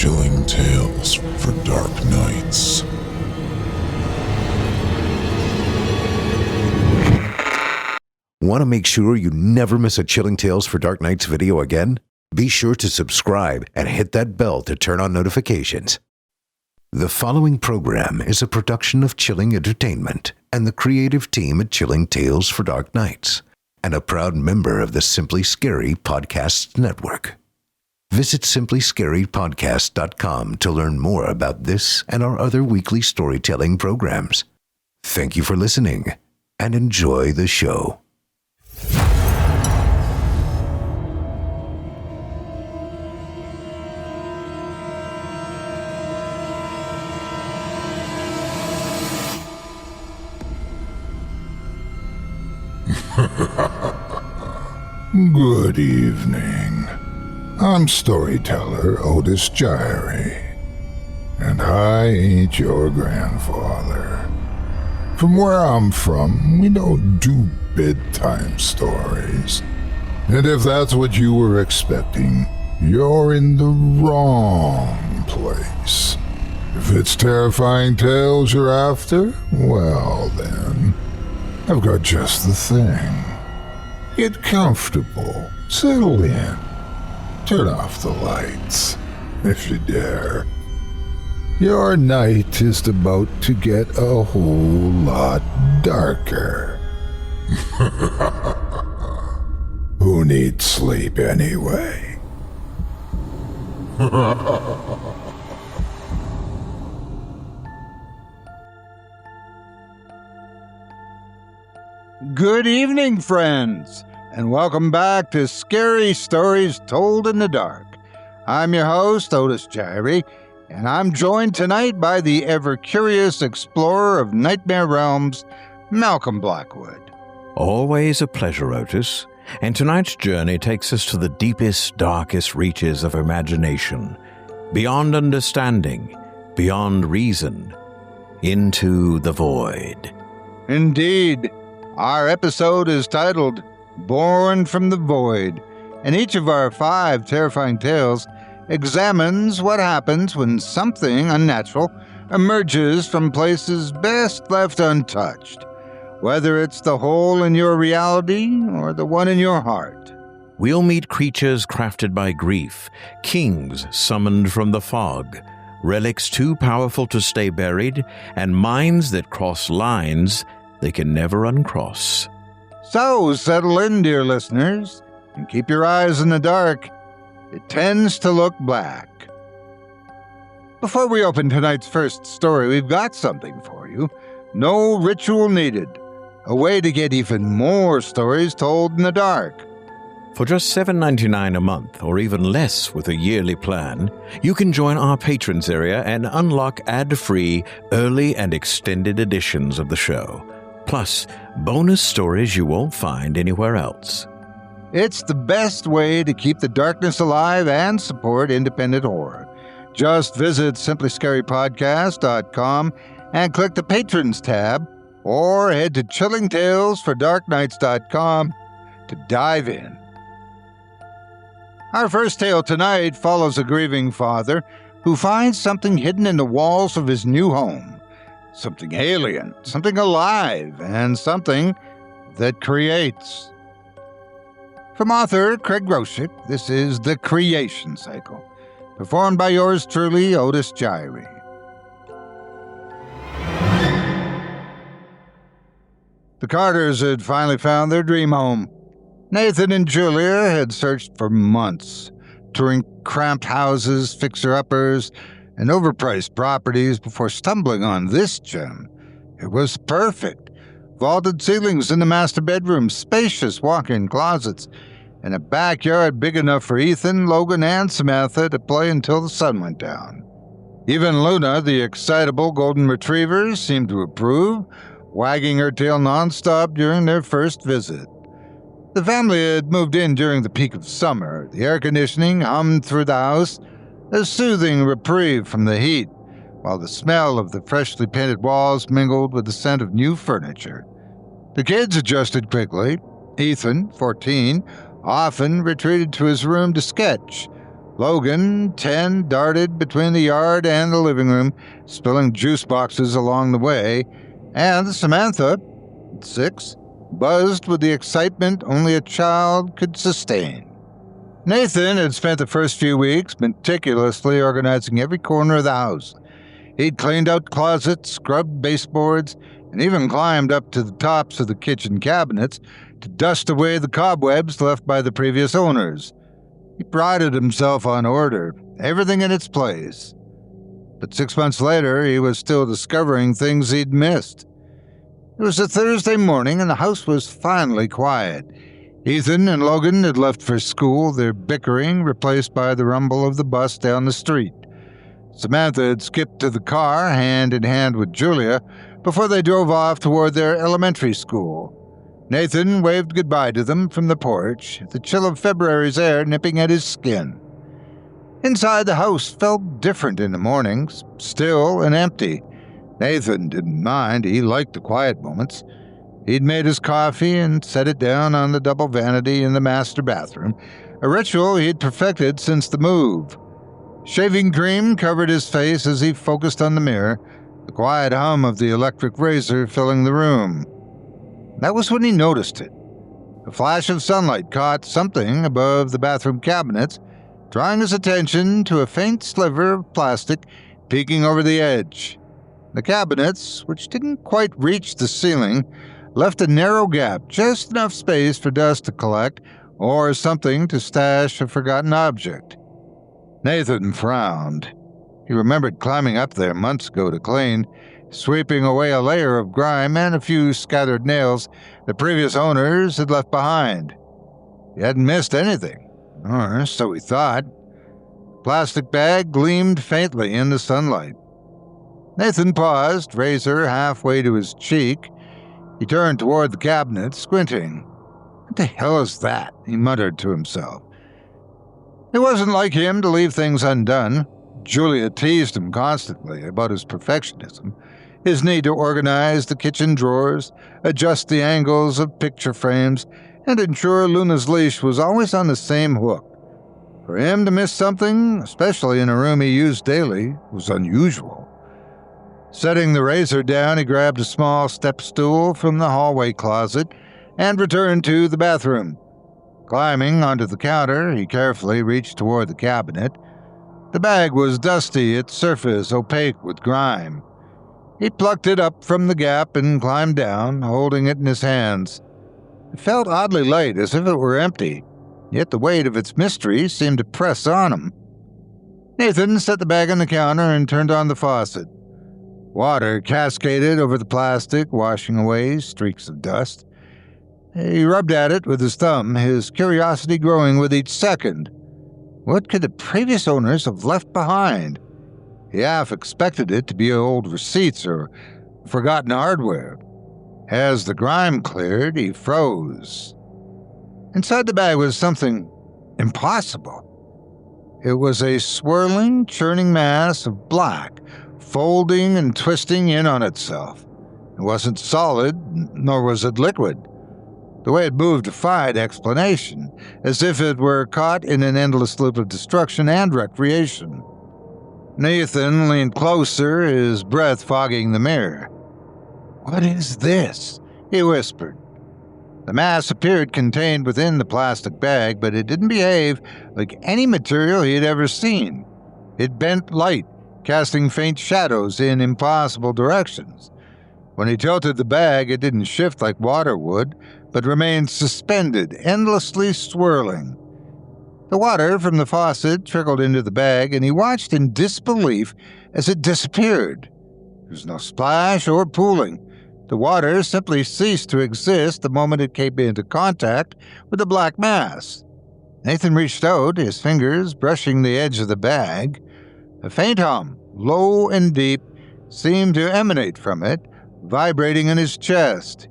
Chilling tales for dark nights. Want to make sure you never miss a Chilling Tales for Dark Nights video again? Be sure to subscribe and hit that bell to turn on notifications. The following program is a production of Chilling Entertainment and the creative team at Chilling Tales for Dark Nights, and a proud member of the Simply Scary Podcasts Network. Visit simplyscarypodcast.com to learn more about this and our other weekly storytelling programs. Thank you for listening and enjoy the show. Good evening. I'm storyteller Otis Jiry, and I ain't your grandfather. From where I'm from, we don't do bedtime stories. And if that's what you were expecting, you're in the wrong place. If it's terrifying tales you're after, well then, I've got just the thing. Get comfortable, settle in, turn off the lights, if you dare. Your night is about to get a whole lot darker. Who needs sleep anyway? Good evening, friends, and welcome back to Scary Stories Told in the Dark. I'm your host, Otis Jiry, and I'm joined tonight by the ever-curious explorer of nightmare realms, Malcolm Blackwood. Always a pleasure, Otis, and tonight's journey takes us to the deepest, darkest reaches of imagination, beyond understanding, beyond reason, into the void. Indeed. Our episode is titled Born from the Void, and each of our 5 terrifying tales examines what happens when something unnatural emerges from places best left untouched, whether it's the hole in your reality or the one in your heart. We'll meet creatures crafted by grief, kings summoned from the fog, relics too powerful to stay buried, and minds that cross lines they can never uncross. So settle in, dear listeners, and keep your eyes in the dark. It tends to look black. Before we open tonight's first story, we've got something for you. No ritual needed. A way to get even more stories told in the dark. For just $7.99 a month, or even less with a yearly plan, you can join our patrons area and unlock ad-free, early and extended editions of the show. Plus, bonus stories you won't find anywhere else. It's the best way to keep the darkness alive and support independent horror. Just visit simplyscarypodcast.com and click the Patrons tab, or head to chillingtalesfordarknights.com to dive in. Our first tale tonight follows a grieving father who finds something hidden in the walls of his new home. Something alien, something alive, and something that creates. From author Craig Groshek, this is The Creation Cycle, performed by yours truly, Otis Jiry. The Carters had finally found their dream home. Nathan and Julia had searched for months, touring cramped houses, fixer-uppers, and overpriced properties before stumbling on this gem. It was perfect. Vaulted ceilings in the master bedroom, spacious walk-in closets, and a backyard big enough for Ethan, Logan, and Samantha to play until the sun went down. Even Luna, the excitable golden retriever, seemed to approve, wagging her tail nonstop during their first visit. The family had moved in during the peak of summer. The air conditioning hummed through the house, a soothing reprieve from the heat, while the smell of the freshly painted walls mingled with the scent of new furniture. The kids adjusted quickly. Ethan, 14, often retreated to his room to sketch, Logan, 10, darted between the yard and the living room, spilling juice boxes along the way, and Samantha, 6, buzzed with the excitement only a child could sustain. Nathan had spent the first few weeks meticulously organizing every corner of the house. He'd cleaned out closets, scrubbed baseboards, and even climbed up to the tops of the kitchen cabinets to dust away the cobwebs left by the previous owners. He prided himself on order, everything in its place. But 6 months later, he was still discovering things he'd missed. It was a Thursday morning, and the house was finally quiet. Ethan and Logan had left for school, their bickering replaced by the rumble of the bus down the street. Samantha had skipped to the car, hand in hand with Julia, before they drove off toward their elementary school. Nathan waved goodbye to them from the porch, the chill of February's air nipping at his skin. Inside, the house felt different in the mornings, still and empty. Nathan didn't mind. He liked the quiet moments. He'd made his coffee and set it down on the double vanity in the master bathroom, a ritual he'd perfected since the move. Shaving cream covered his face as he focused on the mirror, the quiet hum of the electric razor filling the room. That was when he noticed it. A flash of sunlight caught something above the bathroom cabinets, drawing his attention to a faint sliver of plastic peeking over the edge. The cabinets, which didn't quite reach the ceiling, left a narrow gap, just enough space for dust to collect or something to stash a forgotten object. Nathan frowned. He remembered climbing up there months ago to clean, sweeping away a layer of grime and a few scattered nails the previous owners had left behind. He hadn't missed anything, or so he thought. The plastic bag gleamed faintly in the sunlight. Nathan paused, razor halfway to his cheek. He turned toward the cabinet, squinting. "What the hell is that?" he muttered to himself. It wasn't like him to leave things undone. Julia teased him constantly about his perfectionism, his need to organize the kitchen drawers, adjust the angles of picture frames, and ensure Luna's leash was always on the same hook. For him to miss something, especially in a room he used daily, was unusual. Setting the razor down, he grabbed a small step stool from the hallway closet and returned to the bathroom. Climbing onto the counter, he carefully reached toward the cabinet. The bag was dusty, its surface opaque with grime. He plucked it up from the gap and climbed down, holding it in his hands. It felt oddly light, as if it were empty, yet the weight of its mystery seemed to press on him. Nathan set the bag on the counter and turned on the faucet. Water cascaded over the plastic, washing away streaks of dust. He rubbed at it with his thumb, his curiosity growing with each second. What could the previous owners have left behind? He half expected it to be old receipts or forgotten hardware. As the grime cleared, he froze. Inside the bag was something impossible. It was a swirling, churning mass of black, folding and twisting in on itself. It wasn't solid, nor was it liquid. The way it moved defied explanation, as if it were caught in an endless loop of destruction and recreation. Nathan leaned closer, his breath fogging the mirror. "What is this?" he whispered. The mass appeared contained within the plastic bag, but it didn't behave like any material he had ever seen. It bent light, casting faint shadows in impossible directions. When he tilted the bag, it didn't shift like water would, but remained suspended, endlessly swirling. The water from the faucet trickled into the bag, and he watched in disbelief as it disappeared. There was no splash or pooling. The water simply ceased to exist the moment it came into contact with the black mass. Nathan reached out, his fingers brushing the edge of the bag. A faint hum, low and deep, seemed to emanate from it, vibrating in his chest.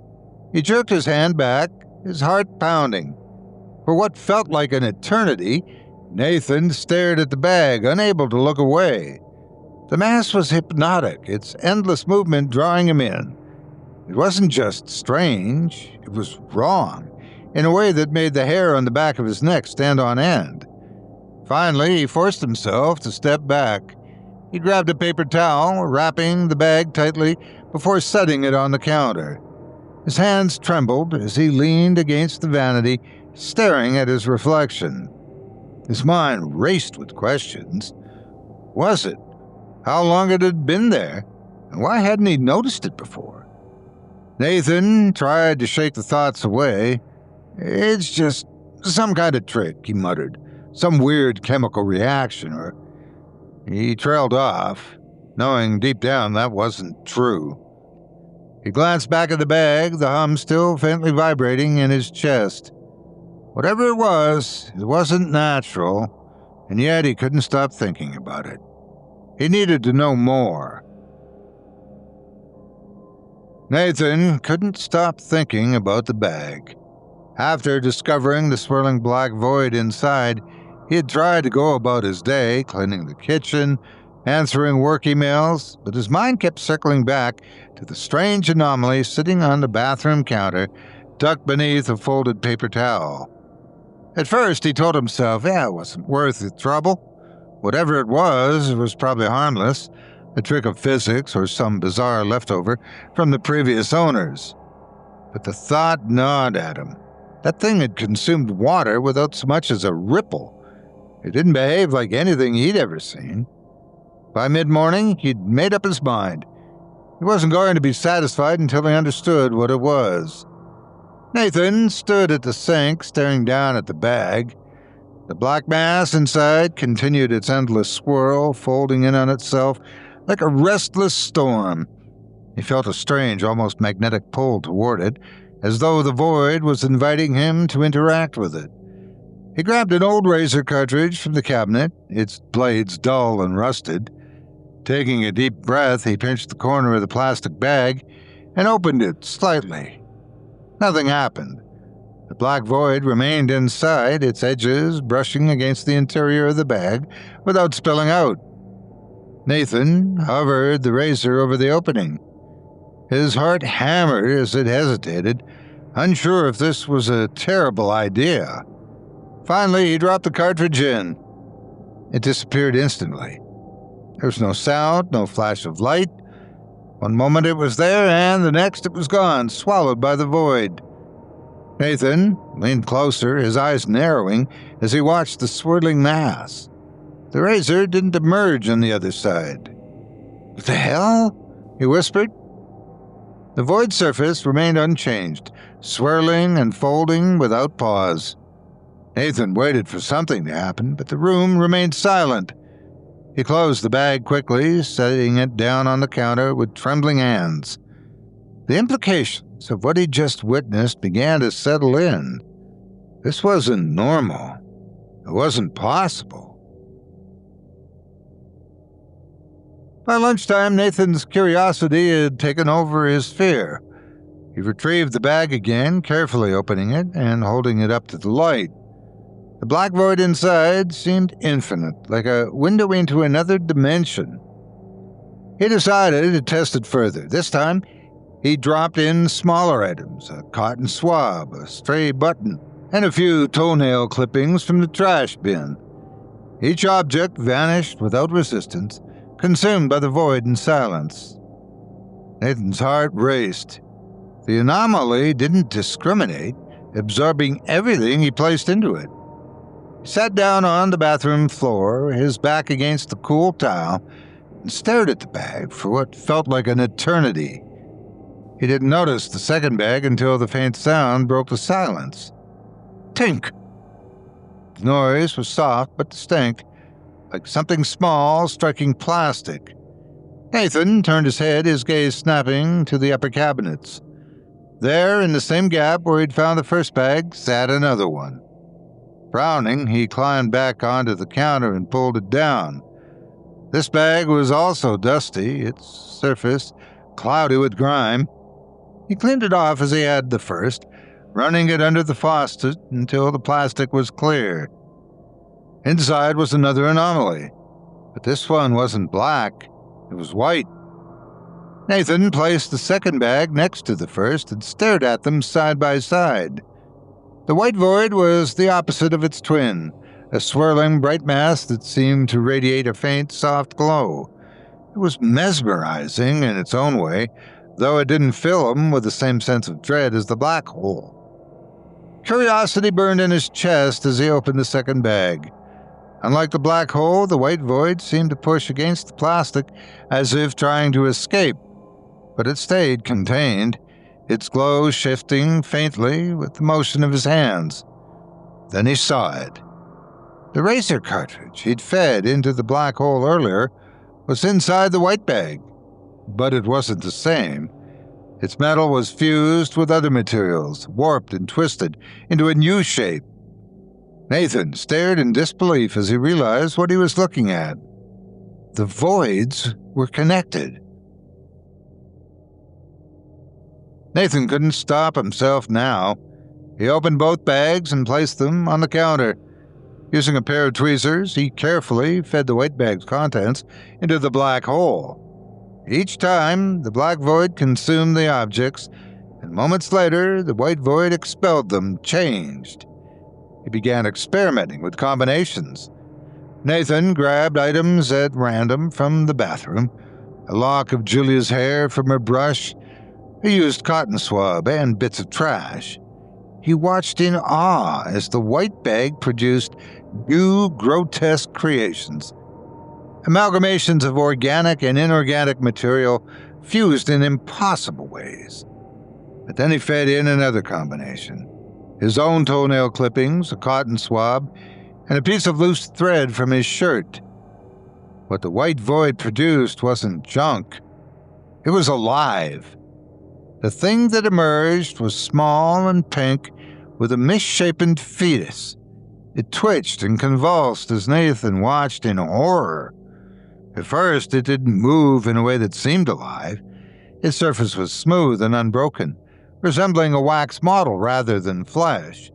He jerked his hand back, his heart pounding. For what felt like an eternity, Nathan stared at the bag, unable to look away. The mass was hypnotic, its endless movement drawing him in. It wasn't just strange, it was wrong, in a way that made the hair on the back of his neck stand on end. Finally, he forced himself to step back. He grabbed a paper towel, wrapping the bag tightly before setting it on the counter. His hands trembled as he leaned against the vanity, staring at his reflection. His mind raced with questions. Was it? How long had it been there? And why hadn't he noticed it before? Nathan tried to shake the thoughts away. It's just some kind of trick, he muttered. Some weird chemical reaction, or... He trailed off, knowing deep down that wasn't true. He glanced back at the bag, the hum still faintly vibrating in his chest. Whatever it wasn't natural, and yet he couldn't stop thinking about it. He needed to know more. Nathan couldn't stop thinking about the bag. After discovering the swirling black void inside, he had tried to go about his day, cleaning the kitchen, answering work emails, but his mind kept circling back to the strange anomaly sitting on the bathroom counter, tucked beneath a folded paper towel. At first, he told himself, it wasn't worth the trouble. Whatever it was probably harmless, a trick of physics or some bizarre leftover from the previous owners. But the thought gnawed at him. That thing had consumed water without so much as a ripple. It didn't behave like anything he'd ever seen. By mid-morning, he'd made up his mind. He wasn't going to be satisfied until he understood what it was. Nathan stood at the sink, staring down at the bag. The black mass inside continued its endless swirl, folding in on itself like a restless storm. He felt a strange, almost magnetic pull toward it, as though the void was inviting him to interact with it. He grabbed an old razor cartridge from the cabinet, its blades dull and rusted. Taking a deep breath, he pinched the corner of the plastic bag and opened it slightly. Nothing happened. The black void remained inside, its edges brushing against the interior of the bag without spilling out. Nathan hovered the razor over the opening. His heart hammered as it hesitated, unsure if this was a terrible idea. Finally, he dropped the cartridge in. It disappeared instantly. There was no sound, no flash of light. One moment it was there, and the next it was gone, swallowed by the void. Nathan leaned closer, his eyes narrowing as he watched the swirling mass. The razor didn't emerge on the other side. "What the hell?" he whispered. The void surface remained unchanged, swirling and folding without pause. Nathan waited for something to happen, but the room remained silent. He closed the bag quickly, setting it down on the counter with trembling hands. The implications of what he'd just witnessed began to settle in. This wasn't normal. It wasn't possible. By lunchtime, Nathan's curiosity had taken over his fear. He retrieved the bag again, carefully opening it and holding it up to the light. The black void inside seemed infinite, like a window into another dimension. He decided to test it further. This time, he dropped in smaller items, a cotton swab, a stray button, and a few toenail clippings from the trash bin. Each object vanished without resistance, consumed by the void and silence. Nathan's heart raced. The anomaly didn't discriminate, absorbing everything he placed into it. He sat down on the bathroom floor, his back against the cool tile, and stared at the bag for what felt like an eternity. He didn't notice the second bag until the faint sound broke the silence. Tink! The noise was soft but distinct, like something small striking plastic. Nathan turned his head, his gaze snapping to the upper cabinets. There, in the same gap where he'd found the first bag, sat another one. Frowning, he climbed back onto the counter and pulled it down. This bag was also dusty, its surface cloudy with grime. He cleaned it off as he had the first, running it under the faucet until the plastic was clear. Inside was another anomaly, but this one wasn't black, it was white. Nathan placed the second bag next to the first and stared at them side by side. The white void was the opposite of its twin, a swirling bright mass that seemed to radiate a faint, soft glow. It was mesmerizing in its own way, though it didn't fill him with the same sense of dread as the black hole. Curiosity burned in his chest as he opened the second bag. Unlike the black hole, the white void seemed to push against the plastic as if trying to escape, but it stayed contained, its glow shifting faintly with the motion of his hands. Then he saw it. The razor cartridge he'd fed into the black hole earlier was inside the white bag, but it wasn't the same. Its metal was fused with other materials, warped and twisted into a new shape. Nathan stared in disbelief as he realized what he was looking at. The voids were connected. Nathan couldn't stop himself now. He opened both bags and placed them on the counter. Using a pair of tweezers, he carefully fed the white bag's contents into the black hole. Each time, the black void consumed the objects, and moments later, the white void expelled them, changed. He began experimenting with combinations. Nathan grabbed items at random from the bathroom, a lock of Julia's hair from her brush, a used cotton swab, and bits of trash. He watched in awe as the white bag produced new, grotesque creations. Amalgamations of organic and inorganic material fused in impossible ways. But then he fed in another combination. His own toenail clippings, a cotton swab, and a piece of loose thread from his shirt. What the white void produced wasn't junk. It was alive. The thing that emerged was small and pink, with a misshapen fetus. It twitched and convulsed as Nathan watched in horror. At first, it didn't move in a way that seemed alive. Its surface was smooth and unbroken, resembling a wax model rather than flesh.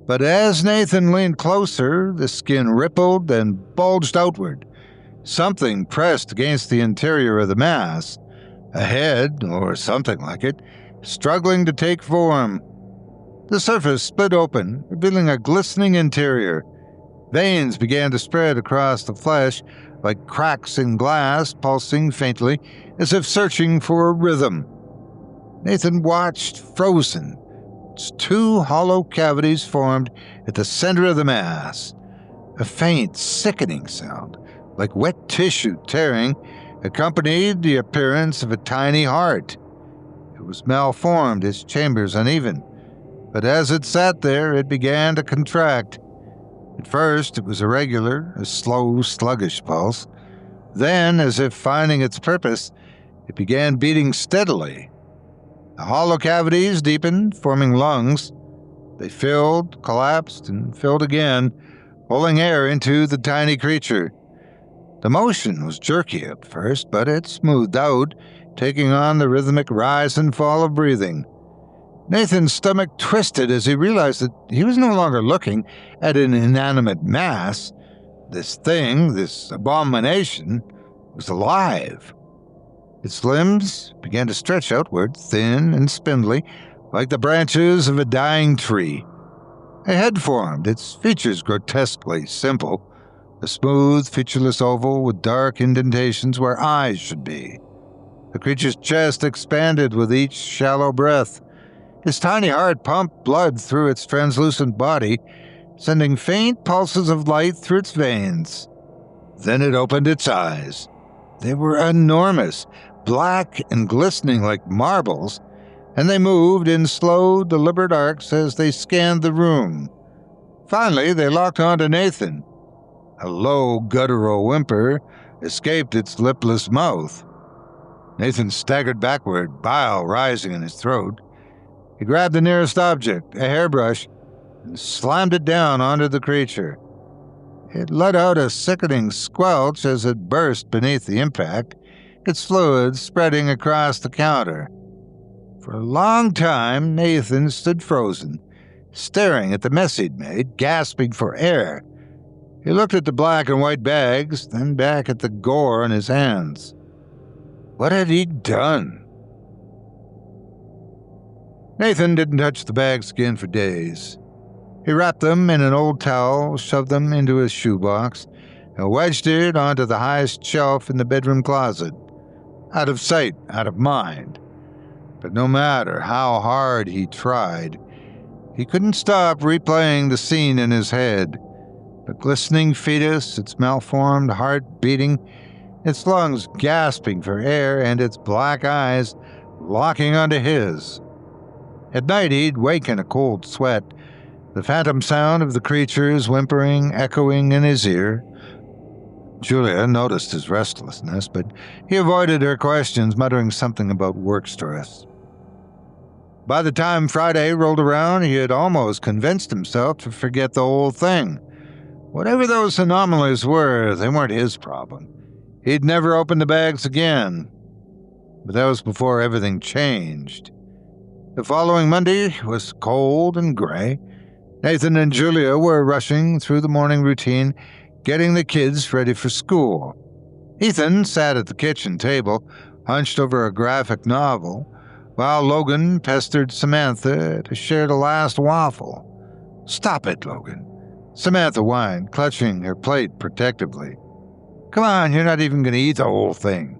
But as Nathan leaned closer, the skin rippled and bulged outward. Something pressed against the interior of the mass, a head, or something like it, struggling to take form. The surface split open, revealing a glistening interior. Veins began to spread across the flesh like cracks in glass, pulsing faintly, as if searching for a rhythm. Nathan watched, frozen. Its two hollow cavities formed at the center of the mass. A faint, sickening sound, like wet tissue tearing, accompanied the appearance of a tiny heart. It was malformed, its chambers uneven, but as it sat there, it began to contract. At first, it was irregular, a slow, sluggish pulse. Then, as if finding its purpose, it began beating steadily. The hollow cavities deepened, forming lungs. They filled, collapsed, and filled again, pulling air into the tiny creature. The motion was jerky at first, but it smoothed out, taking on the rhythmic rise and fall of breathing. Nathan's stomach twisted as he realized that he was no longer looking at an inanimate mass. This thing, this abomination, was alive. Its limbs began to stretch outward, thin and spindly, like the branches of a dying tree. A head formed, its features grotesquely simple, a smooth, featureless oval with dark indentations where eyes should be. The creature's chest expanded with each shallow breath. His tiny heart pumped blood through its translucent body, sending faint pulses of light through its veins. Then it opened its eyes. They were enormous, black and glistening like marbles, and they moved in slow, deliberate arcs as they scanned the room. Finally, they locked onto Nathan. A low, guttural whimper escaped its lipless mouth. Nathan staggered backward, bile rising in his throat. He grabbed the nearest object, a hairbrush, and slammed it down onto the creature. It let out a sickening squelch as it burst beneath the impact, its fluid spreading across the counter. For a long time, Nathan stood frozen, staring at the mess he'd made, gasping for air. He looked at the black and white bags, then back at the gore on his hands. What had he done? Nathan didn't touch the bag's skin for days. He wrapped them in an old towel, shoved them into his shoebox, and wedged it onto the highest shelf in the bedroom closet. Out of sight, out of mind. But no matter how hard he tried, he couldn't stop replaying the scene in his head. The glistening fetus, its malformed heart beating, its lungs gasping for air, and its black eyes locking onto his. At night he'd wake in a cold sweat, the phantom sound of the creatures whimpering echoing in his ear. Julia noticed his restlessness, but he avoided her questions, muttering something about work stress. By the time Friday rolled around, he had almost convinced himself to forget the whole thing. Whatever those anomalies were, they weren't his problem. He'd never open the bags again. But that was before everything changed. The following Monday was cold and gray. Nathan and Julia were rushing through the morning routine, getting the kids ready for school. Ethan sat at the kitchen table, hunched over a graphic novel, while Logan pestered Samantha to share the last waffle. "Stop it, Logan," Samantha whined, clutching her plate protectively. "Come on, you're not even going to eat the whole thing."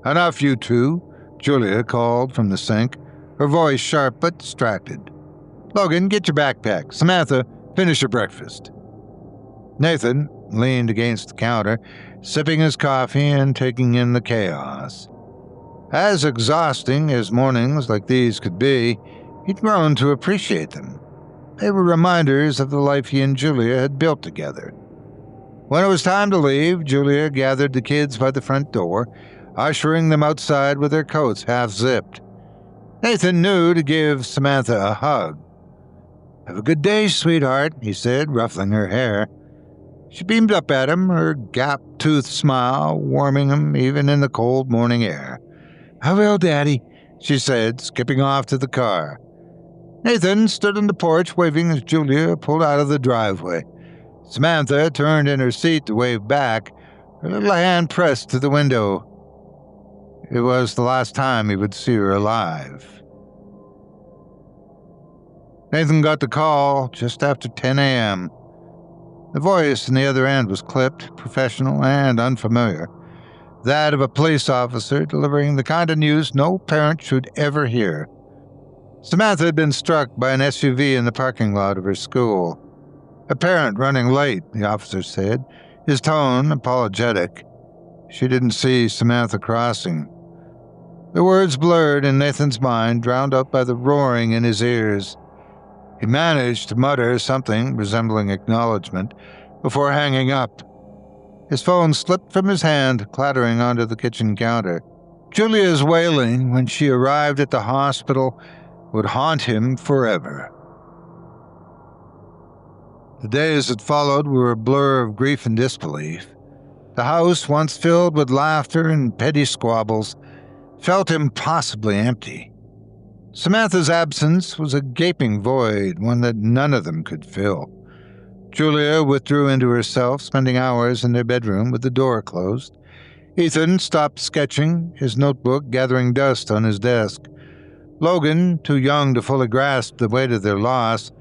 "Enough, you two," Julia called from the sink, her voice sharp but distracted. "Logan, get your backpack. Samantha, finish your breakfast." Nathan leaned against the counter, sipping his coffee and taking in the chaos. As exhausting as mornings like these could be, he'd grown to appreciate them. They were reminders of the life he and Julia had built together. When it was time to leave, Julia gathered the kids by the front door, ushering them outside with their coats half-zipped. Nathan knew to give Samantha a hug. "Have a good day, sweetheart," he said, ruffling her hair. She beamed up at him, her gap-toothed smile warming him even in the cold morning air. "I will, Daddy," she said, skipping off to the car. Nathan stood on the porch waving as Julia pulled out of the driveway. Samantha turned in her seat to wave back, her little hand pressed to the window. It was the last time he would see her alive. Nathan got the call just after 10 a.m. The voice on the other end was clipped, professional, and unfamiliar. That of a police officer delivering the kind of news no parent should ever hear. Samantha had been struck by an SUV in the parking lot of her school. A parent running late, the officer said, his tone apologetic. She didn't see Samantha crossing. The words blurred in Nathan's mind, drowned out by the roaring in his ears. He managed to mutter something resembling acknowledgement before hanging up. His phone slipped from his hand, clattering onto the kitchen counter. Julia's wailing when she arrived at the hospital would haunt him forever. The days that followed were a blur of grief and disbelief. The house, once filled with laughter and petty squabbles, felt impossibly empty. Samantha's absence was a gaping void, one that none of them could fill. Julia withdrew into herself, spending hours in their bedroom with the door closed. Ethan stopped sketching, his notebook gathering dust on his desk. Logan, too young to fully grasp the weight of their loss,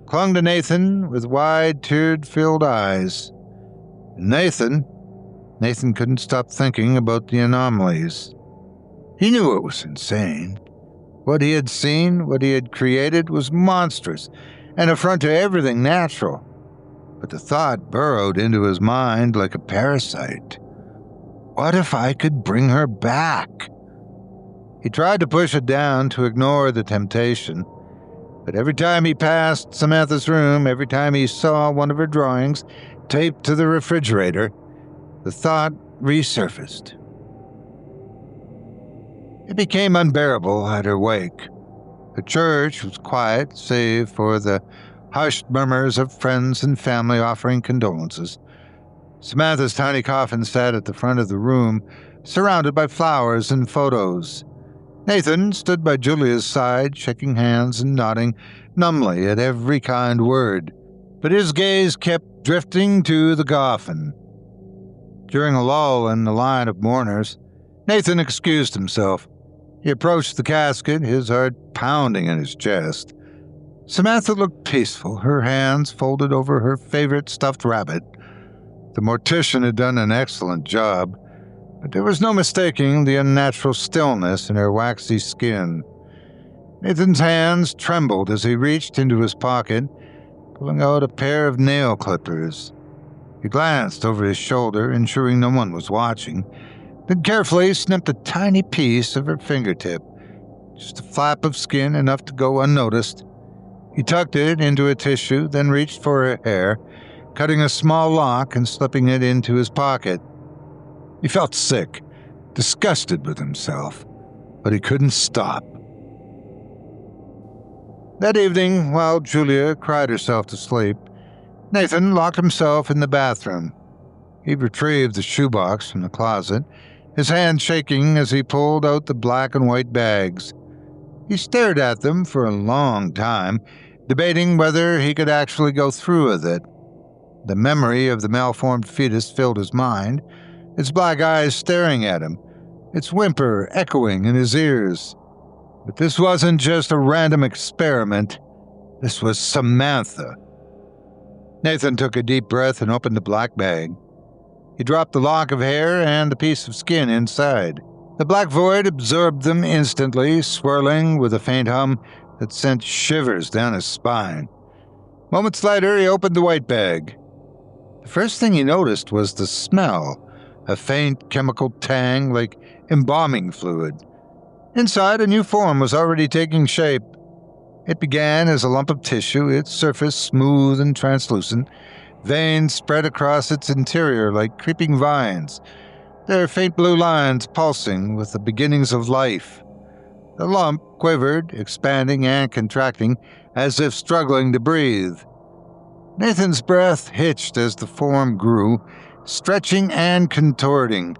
clung to Nathan with wide, tear-filled eyes. Nathan couldn't stop thinking about the anomalies. He knew it was insane. What he had seen, what he had created, was monstrous, an affront to everything natural. But the thought burrowed into his mind like a parasite. What if I could bring her back? He tried to push it down, to ignore the temptation. But every time he passed Samantha's room, every time he saw one of her drawings taped to the refrigerator, the thought resurfaced. It became unbearable at her wake. The church was quiet, save for the hushed murmurs of friends and family offering condolences. Samantha's tiny coffin sat at the front of the room, surrounded by flowers and photos. Nathan stood by Julia's side, shaking hands and nodding numbly at every kind word, but his gaze kept drifting to the coffin. During a lull in the line of mourners, Nathan excused himself. He approached the casket, his heart pounding in his chest. Samantha looked peaceful, her hands folded over her favorite stuffed rabbit. The mortician had done an excellent job, but there was no mistaking the unnatural stillness in her waxy skin. Nathan's hands trembled as he reached into his pocket, pulling out a pair of nail clippers. He glanced over his shoulder, ensuring no one was watching, then carefully snipped a tiny piece of her fingertip, just a flap of skin enough to go unnoticed. He tucked it into a tissue, then reached for her hair, cutting a small lock and slipping it into his pocket. He felt sick, disgusted with himself, but he couldn't stop. That evening, while Julia cried herself to sleep, Nathan locked himself in the bathroom. He retrieved the shoebox from the closet, his hand shaking as he pulled out the black and white bags. He stared at them for a long time, debating whether he could actually go through with it. The memory of the malformed fetus filled his mind, its black eyes staring at him, its whimper echoing in his ears. But this wasn't just a random experiment. This was Samantha. Nathan took a deep breath and opened the black bag. He dropped the lock of hair and the piece of skin inside. The black void absorbed them instantly, swirling with a faint hum that sent shivers down his spine. Moments later, he opened the white bag. The first thing he noticed was the smell, a faint chemical tang like embalming fluid. Inside, a new form was already taking shape. It began as a lump of tissue, its surface smooth and translucent. Veins spread across its interior like creeping vines, their faint blue lines pulsing with the beginnings of life. The lump quivered, expanding and contracting, as if struggling to breathe. Nathan's breath hitched as the form grew, stretching and contorting.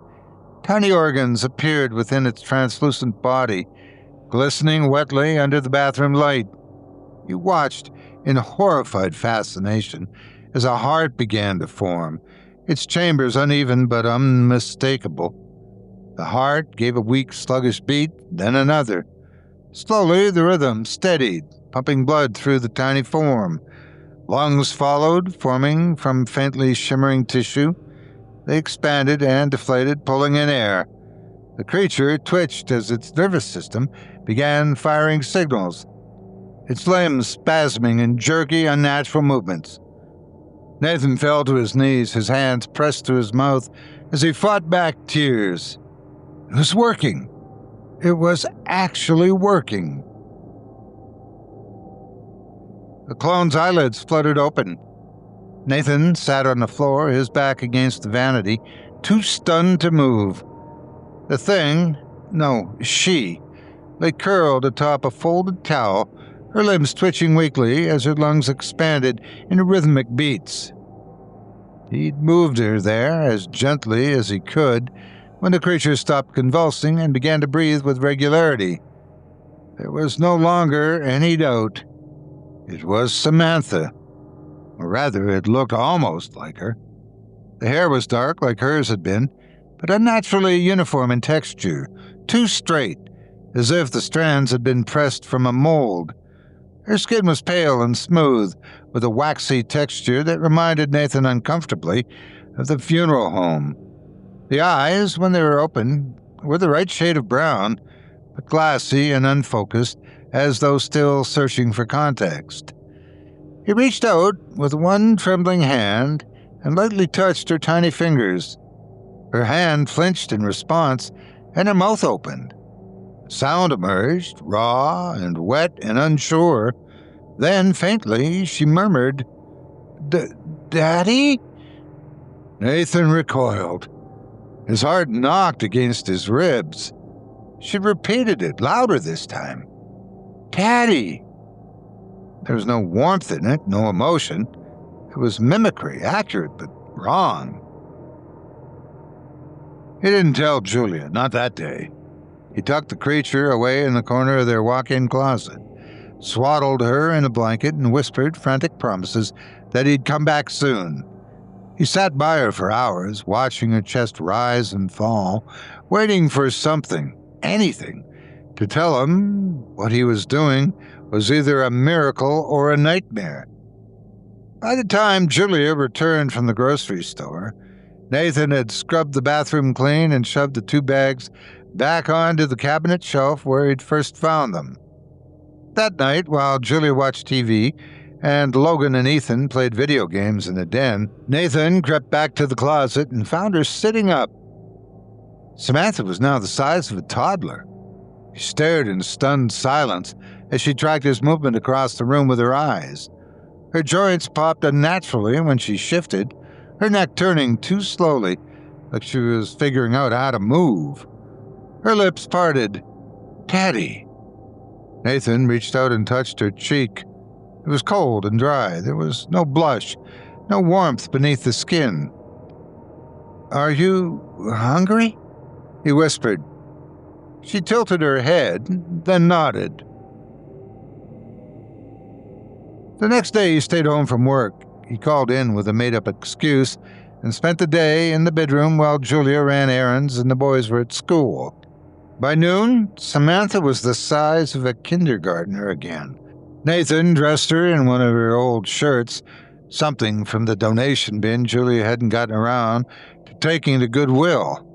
Tiny organs appeared within its translucent body, glistening wetly under the bathroom light. He watched in horrified fascination as a heart began to form, its chambers uneven but unmistakable. The heart gave a weak, sluggish beat, then another. Slowly, the rhythm steadied, pumping blood through the tiny form. Lungs followed, forming from faintly shimmering tissue. They expanded and deflated, pulling in air. The creature twitched as its nervous system began firing signals, its limbs spasming in jerky, unnatural movements. Nathan fell to his knees, his hands pressed to his mouth as he fought back tears. It was working. It was actually working. The clone's eyelids fluttered open. Nathan sat on the floor, his back against the vanity, too stunned to move. The thing, no, she, lay curled atop a folded towel, her limbs twitching weakly as her lungs expanded in rhythmic beats. He'd moved her there as gently as he could when the creature stopped convulsing and began to breathe with regularity. There was no longer any doubt. It was Samantha. Or rather, it looked almost like her. The hair was dark like hers had been, but unnaturally uniform in texture, too straight, as if the strands had been pressed from a mold. Her skin was pale and smooth, with a waxy texture that reminded Nathan uncomfortably of the funeral home. The eyes, when they were open, were the right shade of brown, but glassy and unfocused, as though still searching for context. He reached out with one trembling hand and lightly touched her tiny fingers. Her hand flinched in response, and her mouth opened. Sound emerged, raw and wet and unsure. Then, faintly, she murmured, "Daddy?" Nathan recoiled. His heart knocked against his ribs. She repeated it, louder this time. "Daddy!" There was no warmth in it, no emotion. It was mimicry, accurate but wrong. He didn't tell Julia, not that day. He tucked the creature away in the corner of their walk-in closet, swaddled her in a blanket, and whispered frantic promises that he'd come back soon. He sat by her for hours, watching her chest rise and fall, waiting for something, anything, to tell him what he was doing was either a miracle or a nightmare. By the time Julia returned from the grocery store, Nathan had scrubbed the bathroom clean and shoved the 2 bags back onto the cabinet shelf where he'd first found them. That night, while Julia watched TV and Logan and Ethan played video games in the den, Nathan crept back to the closet and found her sitting up. Samantha was now the size of a toddler. He stared in stunned silence as she tracked his movement across the room with her eyes. Her joints popped unnaturally when she shifted, her neck turning too slowly, like she was figuring out how to move. Her lips parted. "Daddy." Nathan reached out and touched her cheek. It was cold and dry. There was no blush, no warmth beneath the skin. "Are you hungry?" he whispered. She tilted her head, then nodded. The next day he stayed home from work. He called in with a made-up excuse and spent the day in the bedroom while Julia ran errands and the boys were at school. By noon, Samantha was the size of a kindergartner again. Nathan dressed her in one of her old shirts, something from the donation bin Julia hadn't gotten around to taking to Goodwill.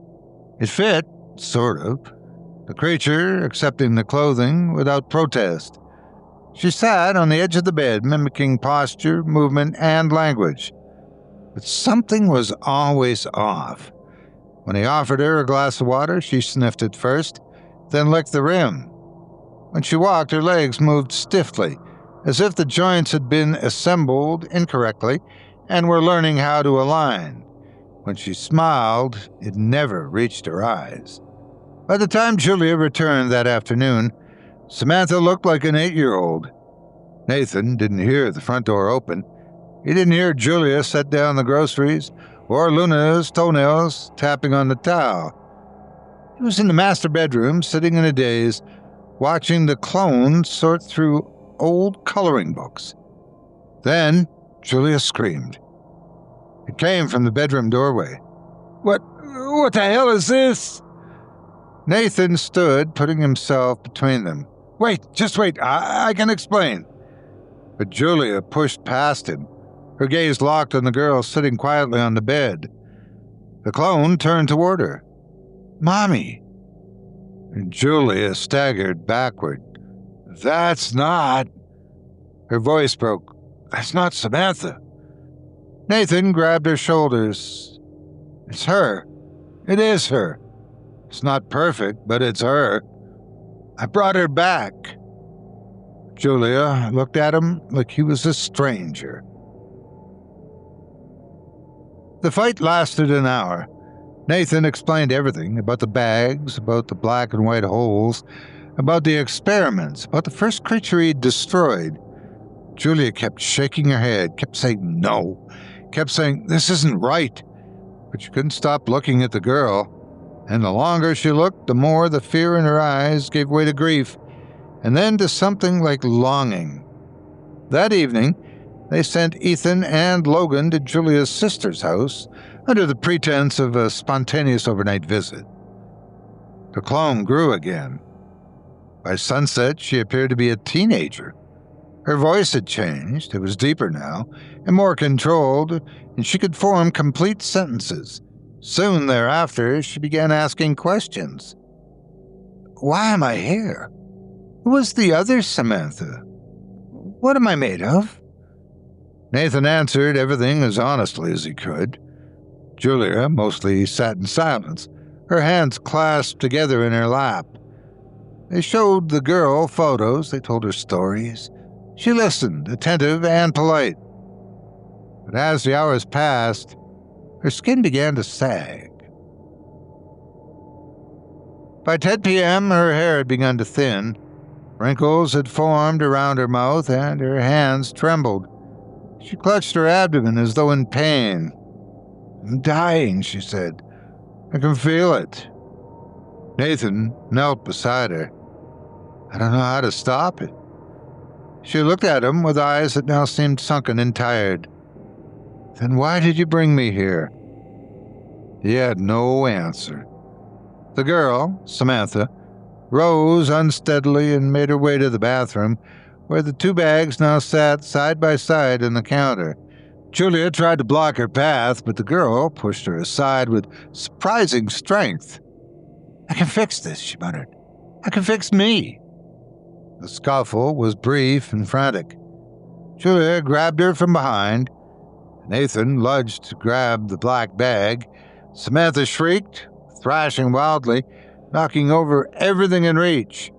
It fit, sort of, the creature accepting the clothing without protest. She sat on the edge of the bed, mimicking posture, movement, and language. But something was always off. When he offered her a glass of water, she sniffed it first, then licked the rim. When she walked, her legs moved stiffly, as if the joints had been assembled incorrectly and were learning how to align. When she smiled, it never reached her eyes. By the time Julia returned that afternoon, Samantha looked like an 8-year-old. Nathan didn't hear the front door open. He didn't hear Julia set down the groceries or Luna's toenails tapping on the towel. He was in the master bedroom, sitting in a daze, watching the clone sort through old coloring books. Then Julia screamed. It came from the bedroom doorway. What the hell is this?" Nathan stood, putting himself between them. Just wait, I can explain." But Julia pushed past him, her gaze locked on the girl sitting quietly on the bed. The clone turned toward her. "Mommy." And Julia staggered backward. "That's not..." Her voice broke. "That's not Samantha." Nathan grabbed her shoulders. "It's her. It is her. It's not perfect, but it's her. I brought her back." Julia looked at him like he was a stranger. The fight lasted an hour. Nathan explained everything about the bags, about the black and white holes, about the experiments, about the first creature he'd destroyed. Julia kept shaking her head, kept saying no, kept saying this isn't right. But she couldn't stop looking at the girl, and the longer she looked, the more the fear in her eyes gave way to grief, and then to something like longing. That evening, they sent Ethan and Logan to Julia's sister's house under the pretense of a spontaneous overnight visit. The clone grew again. By sunset, she appeared to be a teenager. Her voice had changed. It was deeper now and more controlled, and she could form complete sentences. Soon thereafter, she began asking questions. Why am I here? Who was the other Samantha? What am I made of? Nathan answered everything as honestly as he could. Julia mostly sat in silence, her hands clasped together in her lap. They showed the girl photos, they told her stories. She listened, attentive and polite. But as the hours passed, her skin began to sag. By 10 p.m., her hair had begun to thin. Wrinkles had formed around her mouth, and her hands trembled. She clutched her abdomen as though in pain. I'm dying, she said. I can feel it. Nathan knelt beside her. I don't know how to stop it. She looked at him with eyes that now seemed sunken and tired. Then why did you bring me here? He had no answer. The girl, Samantha, rose unsteadily and made her way to the bathroom, where the two bags now sat side by side on the counter. Julia tried to block her path, but the girl pushed her aside with surprising strength. "I can fix this," she muttered. "I can fix me." The scuffle was brief and frantic. Julia grabbed her from behind. Nathan lunged to grab the black bag. Samantha shrieked, thrashing wildly, knocking over everything in reach.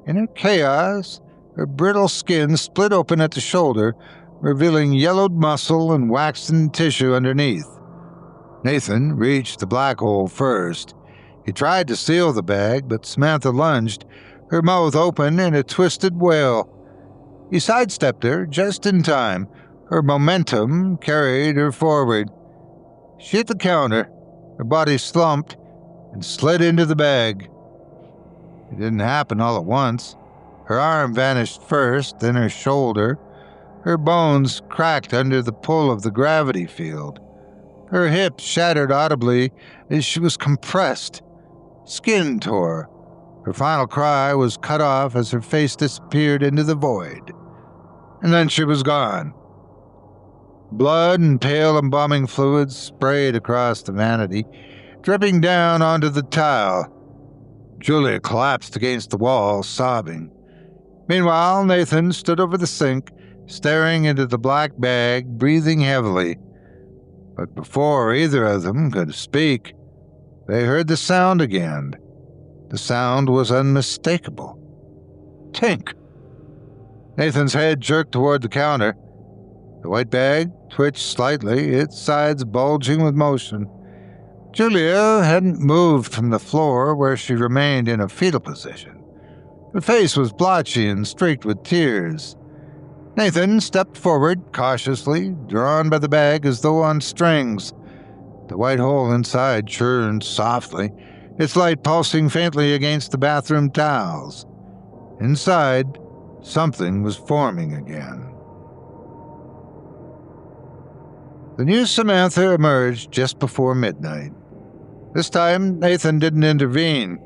In her chaos, her brittle skin split open at the shoulder, revealing yellowed muscle and waxen tissue underneath. Nathan reached the black hole first. He tried to seal the bag, but Samantha lunged, her mouth open in a twisted wail. He sidestepped her just in time. Her momentum carried her forward. She hit the counter. Her body slumped and slid into the bag. It didn't happen all at once. Her arm vanished first, then her shoulder. Her bones cracked under the pull of the gravity field. Her hips shattered audibly as she was compressed. Skin tore. Her final cry was cut off as her face disappeared into the void. And then she was gone. Blood and pale embalming fluids sprayed across the vanity, dripping down onto the tile. Julia collapsed against the wall, sobbing. Meanwhile, Nathan stood over the sink, staring into the black bag, breathing heavily. But before either of them could speak, they heard the sound again. The sound was unmistakable. Tink! Nathan's head jerked toward the counter. The white bag twitched slightly, its sides bulging with motion. Julia hadn't moved from the floor, where she remained in a fetal position. Her face was blotchy and streaked with tears. Nathan stepped forward, cautiously, drawn by the bag as though on strings. The white hole inside churned softly, its light pulsing faintly against the bathroom tiles. Inside, something was forming again. The new Samantha emerged just before midnight. This time, Nathan didn't intervene.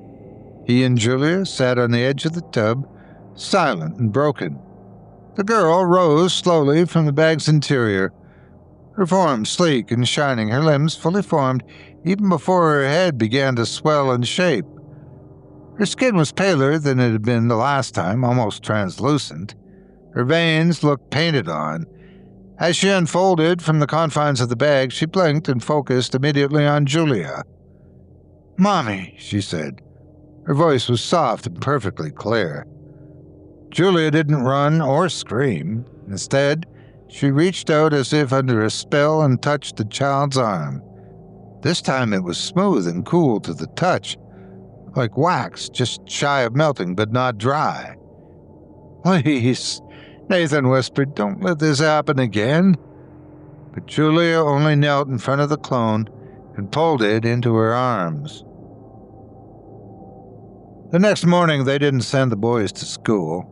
He and Julia sat on the edge of the tub, silent and broken. The girl rose slowly from the bag's interior, her form sleek and shining, her limbs fully formed even before her head began to swell and shape. Her skin was paler than it had been the last time, almost translucent. Her veins looked painted on. As she unfolded from the confines of the bag, she blinked and focused immediately on Julia. "Mommy," she said. Her voice was soft and perfectly clear. Julia didn't run or scream. Instead, she reached out as if under a spell and touched the child's arm. This time it was smooth and cool to the touch, like wax, just shy of melting but not dry. "Please," Nathan whispered, "don't let this happen again." But Julia only knelt in front of the clone and pulled it into her arms. The next morning, they didn't send the boys to school.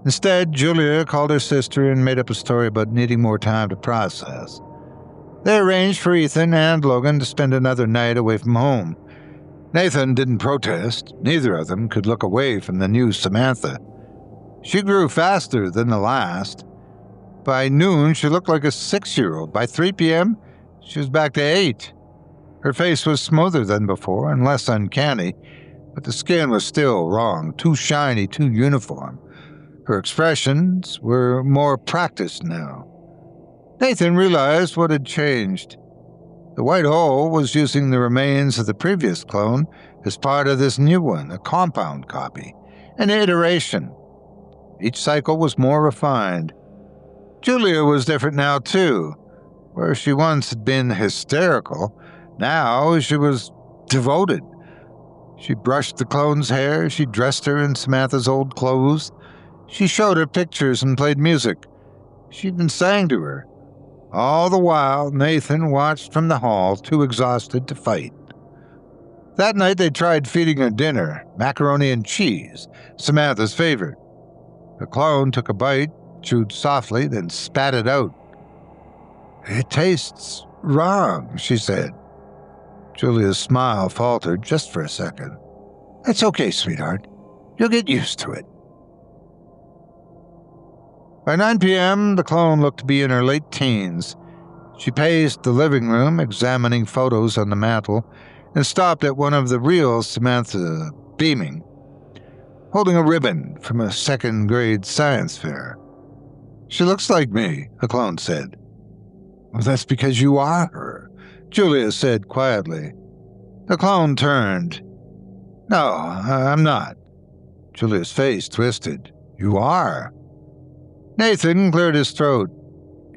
Instead, Julia called her sister and made up a story about needing more time to process. They arranged for Ethan and Logan to spend another night away from home. Nathan didn't protest. Neither of them could look away from the new Samantha. She grew faster than the last. By noon, she looked like a 6-year-old. By 3 p.m., she was back to 8. Her face was smoother than before and less uncanny, but the skin was still wrong, too shiny, too uniform. Her expressions were more practiced now. Nathan realized what had changed. The white hole was using the remains of the previous clone as part of this new one, a compound copy, an iteration. Each cycle was more refined. Julia was different now, too. Where she once had been hysterical, now she was devoted. She brushed the clone's hair, she dressed her in Samantha's old clothes, she showed her pictures and played music. She even sang to her. All the while, Nathan watched from the hall, too exhausted to fight. That night they tried feeding her dinner, macaroni and cheese, Samantha's favorite. The clone took a bite, chewed softly, then spat it out. "It tastes wrong," she said. Julia's smile faltered just for a second. "It's okay, sweetheart. You'll get used to it." By 9 p.m., the clone looked to be in her late teens. She paced the living room, examining photos on the mantel, and stopped at one of the reels, Samantha beaming, holding a ribbon from a second-grade science fair. "She looks like me," the clone said. "Well, that's because you are her," Julia said quietly. The clone turned. "No, I'm not." Julia's face twisted. "You are." Nathan cleared his throat.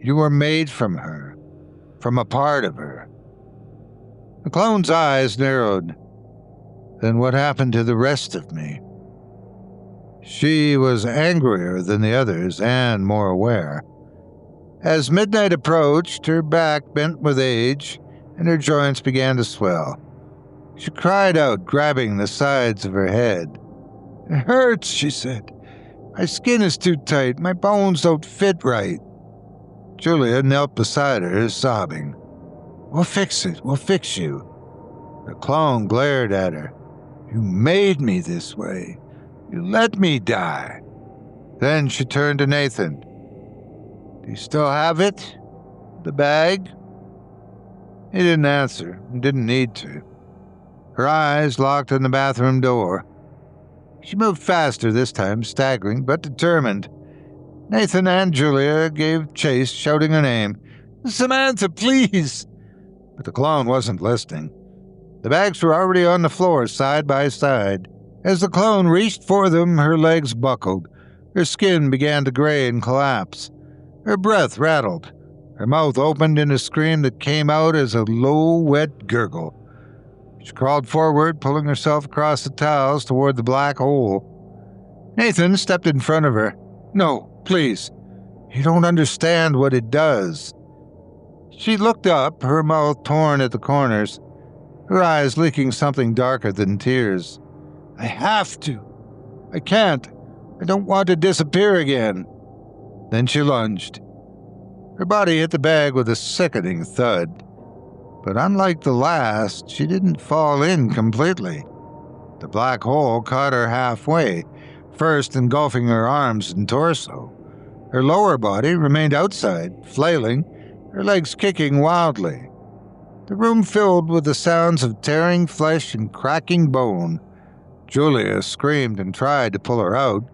"You were made from her, from a part of her." The clone's eyes narrowed. "Then what happened to the rest of me?" She was angrier than the others and more aware. As midnight approached, her back bent with age, and her joints began to swell. She cried out, grabbing the sides of her head. "It hurts," she said. "My skin is too tight. My bones don't fit right." Julia knelt beside her, sobbing. "We'll fix it. We'll fix you." The clone glared at her. "You made me this way. You let me die." Then she turned to Nathan. "Do you still have it? The bag?" He didn't answer, and didn't need to. Her eyes locked on the bathroom door. She moved faster this time, staggering but determined. Nathan and Julia gave chase, shouting her name. "Samantha, please!" But the clone wasn't listening. The bags were already on the floor, side by side. As the clone reached for them, her legs buckled. Her skin began to gray and collapse. Her breath rattled. Her mouth opened in a scream that came out as a low, wet gurgle. She crawled forward, pulling herself across the towels toward the black hole. Nathan stepped in front of her. "No, please. You don't understand what it does." She looked up, her mouth torn at the corners, her eyes leaking something darker than tears. "I have to. I can't. I don't want to disappear again." Then she lunged. Her body hit the bag with a sickening thud. But unlike the last, she didn't fall in completely. The black hole caught her halfway, first engulfing her arms and torso. Her lower body remained outside, flailing, her legs kicking wildly. The room filled with the sounds of tearing flesh and cracking bone. Julia screamed and tried to pull her out.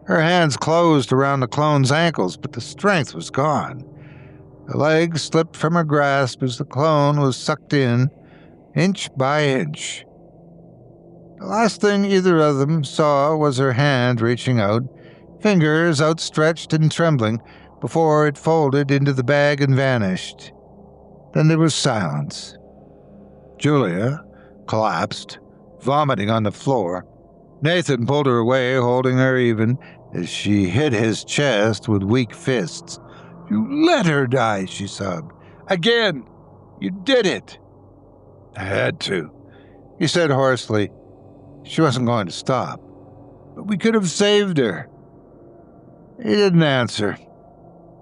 Her hands closed around the clone's ankles, but the strength was gone. The legs slipped from her grasp as the clone was sucked in, inch by inch. The last thing either of them saw was her hand reaching out, fingers outstretched and trembling, before it folded into the bag and vanished. Then there was silence. Julia collapsed, vomiting on the floor. Nathan pulled her away, holding her even, as she hit his chest with weak fists. "You let her die," she sobbed. "Again! You did it!" "I had to," he said hoarsely. She wasn't going to stop. "But we could have saved her." He didn't answer.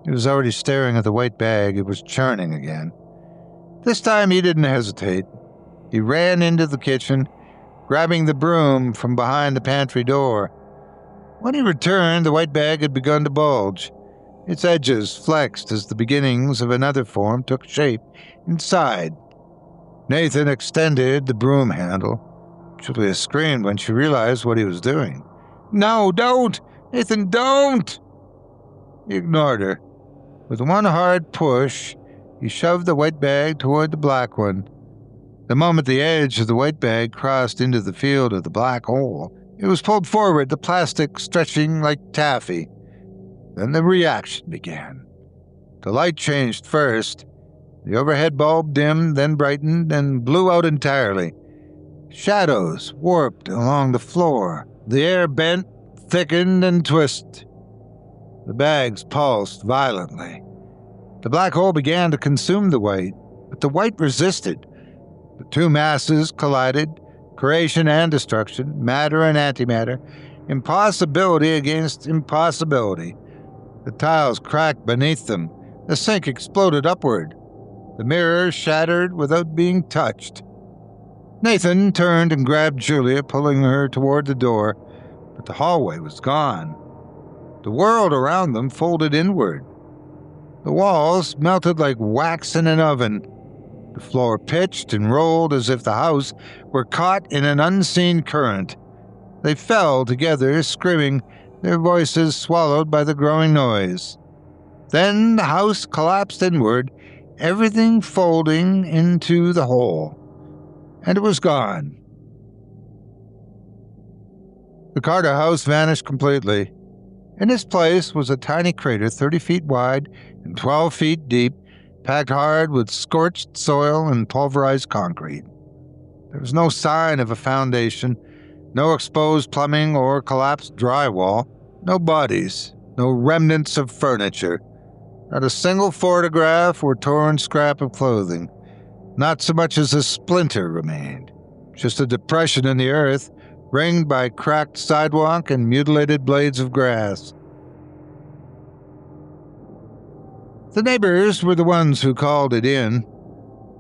He was already staring at the white bag. It was churning again. This time he didn't hesitate. He ran into the kitchen, grabbing the broom from behind the pantry door. When he returned, the white bag had begun to bulge. Its edges flexed as the beginnings of another form took shape inside. Nathan extended the broom handle. Julia screamed when she realized what he was doing. "No, don't! Nathan, don't!" He ignored her. With one hard push, he shoved the white bag toward the black one. The moment the edge of the white bag crossed into the field of the black hole, it was pulled forward, the plastic stretching like taffy. Then the reaction began. The light changed first. The overhead bulb dimmed, then brightened, and blew out entirely. Shadows warped along the floor. The air bent, thickened, and twisted. The bags pulsed violently. The black hole began to consume the white, but the white resisted. The two masses collided, creation and destruction, matter and antimatter, impossibility against impossibility. The tiles cracked beneath them. The sink exploded upward. The mirror shattered without being touched. Nathan turned and grabbed Julia, pulling her toward the door, but the hallway was gone. The world around them folded inward. The walls melted like wax in an oven. The floor pitched and rolled as if the house were caught in an unseen current. They fell together, screaming, their voices swallowed by the growing noise. Then the house collapsed inward, everything folding into the hole. And it was gone. The Carter house vanished completely. In its place was a tiny crater 30 feet wide and 12 feet deep, packed hard with scorched soil and pulverized concrete. There was no sign of a foundation, no exposed plumbing or collapsed drywall, no bodies, no remnants of furniture, not a single photograph or torn scrap of clothing. Not so much as a splinter remained, just a depression in the earth, ringed by cracked sidewalk and mutilated blades of grass. The neighbors were the ones who called it in.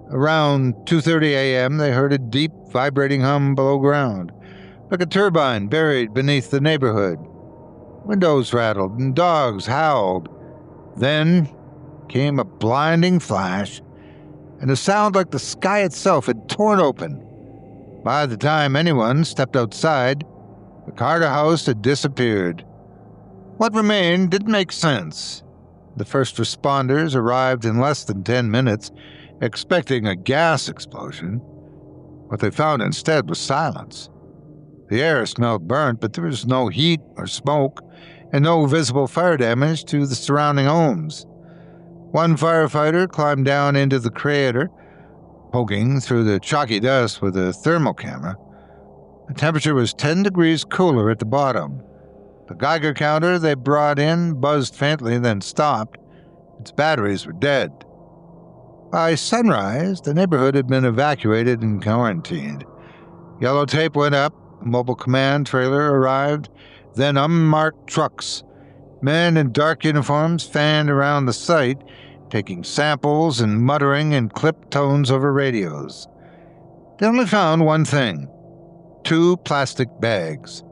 Around 2:30 a.m., they heard a deep, vibrating hum below ground, like a turbine buried beneath the neighborhood. Windows rattled and dogs howled. Then came a blinding flash, and a sound like the sky itself had torn open. By the time anyone stepped outside, the Carter house had disappeared. What remained didn't make sense. The first responders arrived in less than 10 minutes, expecting a gas explosion. What they found instead was silence. The air smelled burnt, but there was no heat or smoke, and no visible fire damage to the surrounding homes. One firefighter climbed down into the crater, poking through the chalky dust with a thermal camera. The temperature was 10 degrees cooler at the bottom. The Geiger counter they brought in buzzed faintly, then stopped. Its batteries were dead. By sunrise, the neighborhood had been evacuated and quarantined. Yellow tape went up, a mobile command trailer arrived, then unmarked trucks. Men in dark uniforms fanned around the site, taking samples and muttering in clipped tones over radios. They only found one thing: 2 plastic bags.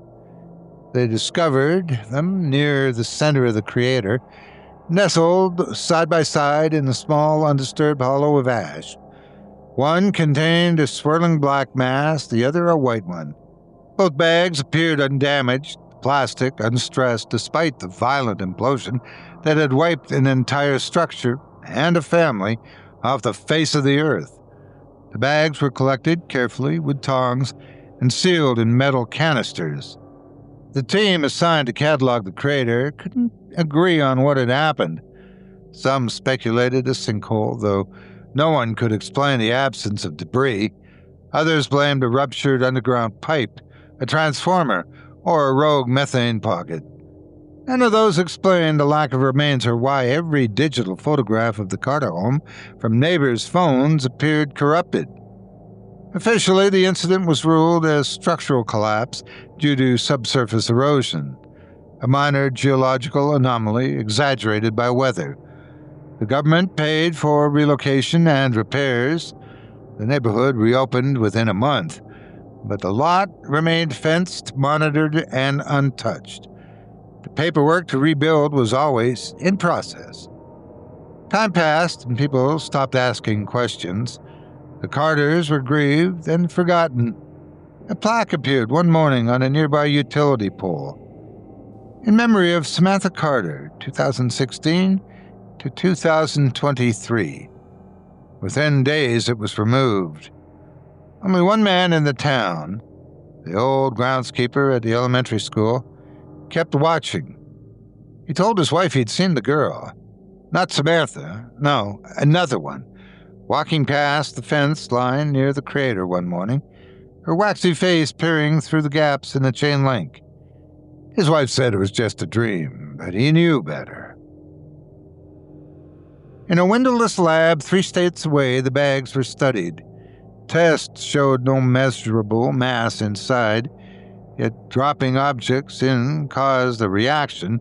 They discovered them near the center of the crater, nestled side by side in a small, undisturbed hollow of ash. One contained a swirling black mass, the other a white one. Both bags appeared undamaged, plastic, unstressed, despite the violent implosion that had wiped an entire structure and a family off the face of the earth. The bags were collected carefully with tongs and sealed in metal canisters. The team assigned to catalog the crater couldn't agree on what had happened. Some speculated a sinkhole, though no one could explain the absence of debris. Others blamed a ruptured underground pipe, a transformer, or a rogue methane pocket. None of those explained the lack of remains or why every digital photograph of the Carter home from neighbors' phones appeared corrupted. Officially, the incident was ruled as structural collapse due to subsurface erosion, a minor geological anomaly exaggerated by weather. The government paid for relocation and repairs. The neighborhood reopened within a month, but the lot remained fenced, monitored, and untouched. The paperwork to rebuild was always in process. Time passed, and people stopped asking questions. The Carters were grieved and forgotten. A plaque appeared one morning on a nearby utility pole. In memory of Samantha Carter, 2016 to 2023. Within days, it was removed. Only one man in the town, the old groundskeeper at the elementary school, kept watching. He told his wife he'd seen the girl. Not Samantha, no, another one, walking past the fence line near the crater one morning, her waxy face peering through the gaps in the chain link. His wife said it was just a dream, but he knew better. In a windowless lab 3 states away, the bags were studied. Tests showed no measurable mass inside, yet dropping objects in caused a reaction,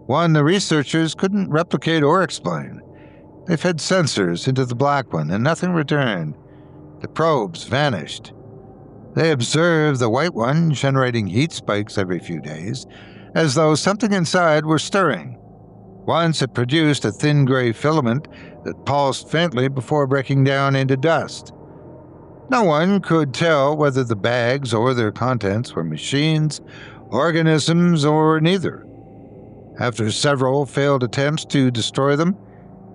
one the researchers couldn't replicate or explain. They fed sensors into the black one, and nothing returned. The probes vanished. They observed the white one generating heat spikes every few days, as though something inside were stirring. Once it produced a thin gray filament that pulsed faintly before breaking down into dust. No one could tell whether the bags or their contents were machines, organisms, or neither. After several failed attempts to destroy them,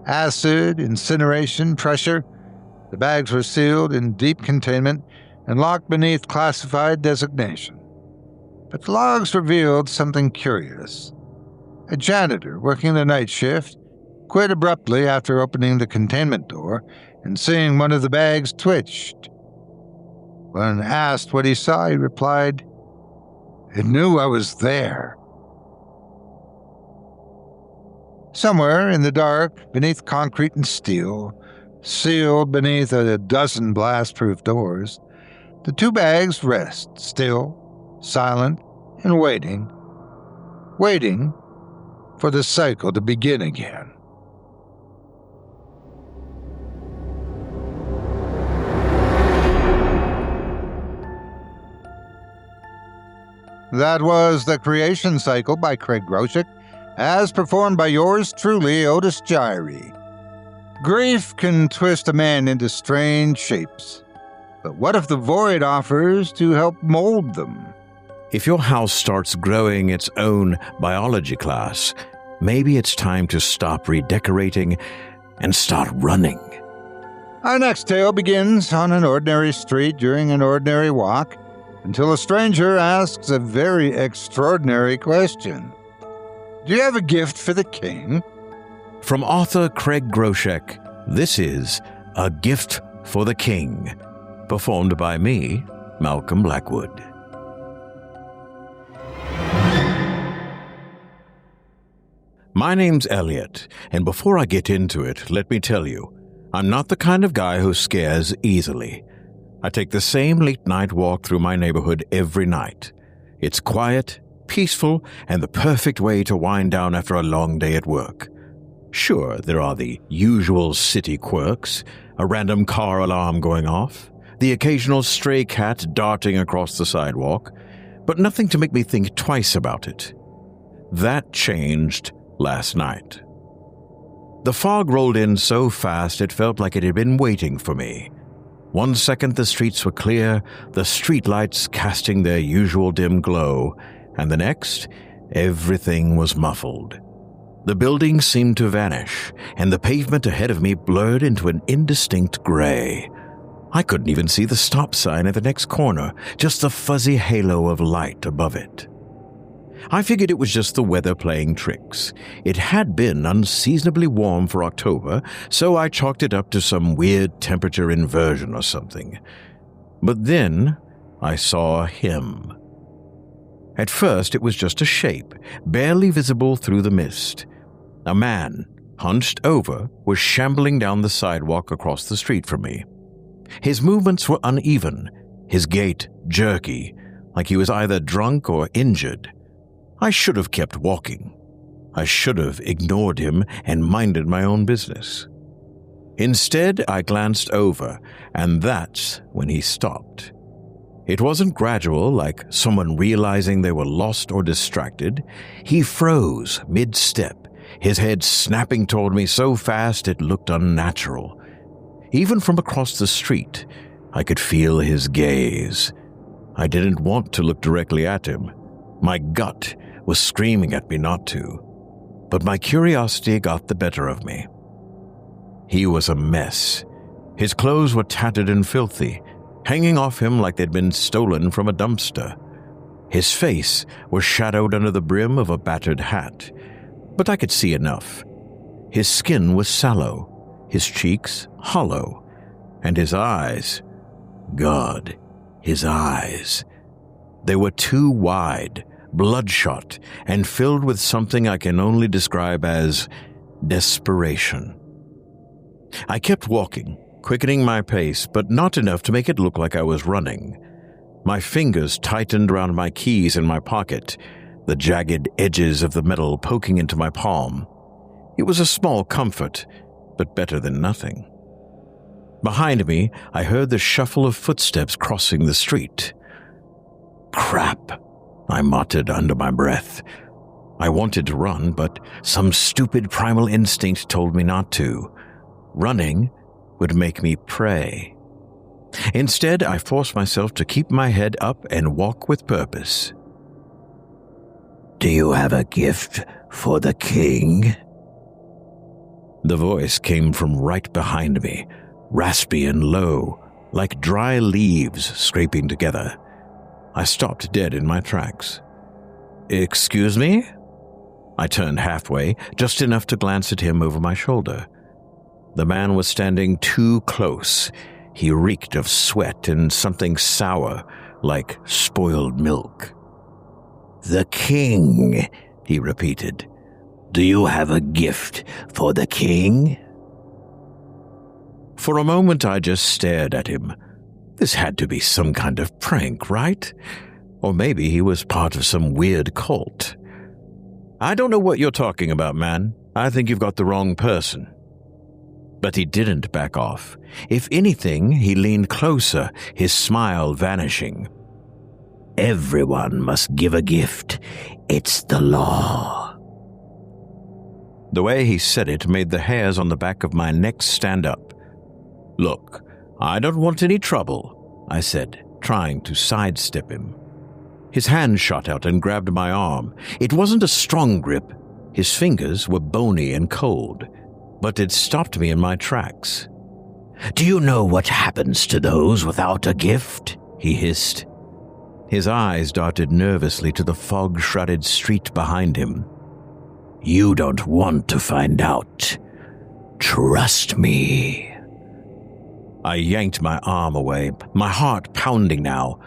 acid, incineration, pressure, the bags were sealed in deep containment and locked beneath classified designation. But the logs revealed something curious. A janitor working the night shift quit abruptly after opening the containment door and seeing one of the bags twitched. When asked what he saw, he replied, "It knew I was there." Somewhere in the dark, beneath concrete and steel, sealed beneath a dozen blast-proof doors, the two bags rest, still, silent, and waiting for the cycle to begin again. That was The Creation Cycle by Craig Groshek, as performed by yours truly, Otis Jiry. Grief can twist a man into strange shapes, but what if the void offers to help mold them? If your house starts growing its own biology class, maybe it's time to stop redecorating and start running. Our next tale begins on an ordinary street during an ordinary walk, until a stranger asks a very extraordinary question. Do you have a gift for the king? From author Craig Groshek, this is A Gift for the King, performed by me, Malcolm Blackwood. My name's Elliot, and before I get into it, let me tell you, I'm not the kind of guy who scares easily. I take the same late-night walk through my neighborhood every night. It's quiet, peaceful, and the perfect way to wind down after a long day at work. Sure, there are the usual city quirks, a random car alarm going off, the occasional stray cat darting across the sidewalk, but nothing to make me think twice about it. That changed last night. The fog rolled in so fast it felt like it had been waiting for me. 1 second the streets were clear, the streetlights casting their usual dim glow, and the next, everything was muffled. The buildings seemed to vanish, and the pavement ahead of me blurred into an indistinct gray. I couldn't even see the stop sign at the next corner, just the fuzzy halo of light above it. I figured it was just the weather playing tricks. It had been unseasonably warm for October, so I chalked it up to some weird temperature inversion or something. But then I saw him. At first, it was just a shape, barely visible through the mist. A man, hunched over, was shambling down the sidewalk across the street from me. His movements were uneven, his gait jerky, like he was either drunk or injured. I should have kept walking. I should have ignored him and minded my own business. Instead, I glanced over, and that's when he stopped. It wasn't gradual, like someone realizing they were lost or distracted. He froze mid-step, his head snapping toward me so fast it looked unnatural. Even from across the street, I could feel his gaze. I didn't want to look directly at him. My gut was screaming at me not to, but my curiosity got the better of me. He was a mess. His clothes were tattered and filthy, hanging off him like they'd been stolen from a dumpster. His face was shadowed under the brim of a battered hat, but I could see enough. His skin was sallow, his cheeks hollow, and his eyes, God, his eyes. They were too wide, bloodshot, and filled with something I can only describe as desperation. I kept walking, quickening my pace, but not enough to make it look like I was running. My fingers tightened around my keys in my pocket, the jagged edges of the metal poking into my palm. It was a small comfort, but better than nothing. Behind me, I heard the shuffle of footsteps crossing the street. Crap, I muttered under my breath. I wanted to run, but some stupid primal instinct told me not to. Running would make me prey. Instead, I forced myself to keep my head up and walk with purpose. "Do you have a gift for the king?" The voice came from right behind me, raspy and low, like dry leaves scraping together. I stopped dead in my tracks. "Excuse me?" I turned halfway, just enough to glance at him over my shoulder. The man was standing too close. He reeked of sweat and something sour, like spoiled milk. "The king," he repeated. "Do you have a gift for the king?" For a moment, I just stared at him. This had to be some kind of prank, right? Or maybe he was part of some weird cult. "I don't know what you're talking about, man. I think you've got the wrong person." But he didn't back off. If anything, he leaned closer, his smile vanishing. "Everyone must give a gift. It's the law." The way he said it made the hairs on the back of my neck stand up. "Look, I don't want any trouble," I said, trying to sidestep him. His hand shot out and grabbed my arm. It wasn't a strong grip. His fingers were bony and cold, but it stopped me in my tracks. "Do you know what happens to those without a gift?" he hissed. His eyes darted nervously to the fog-shrouded street behind him. "You don't want to find out. Trust me." I yanked my arm away, my heart pounding now.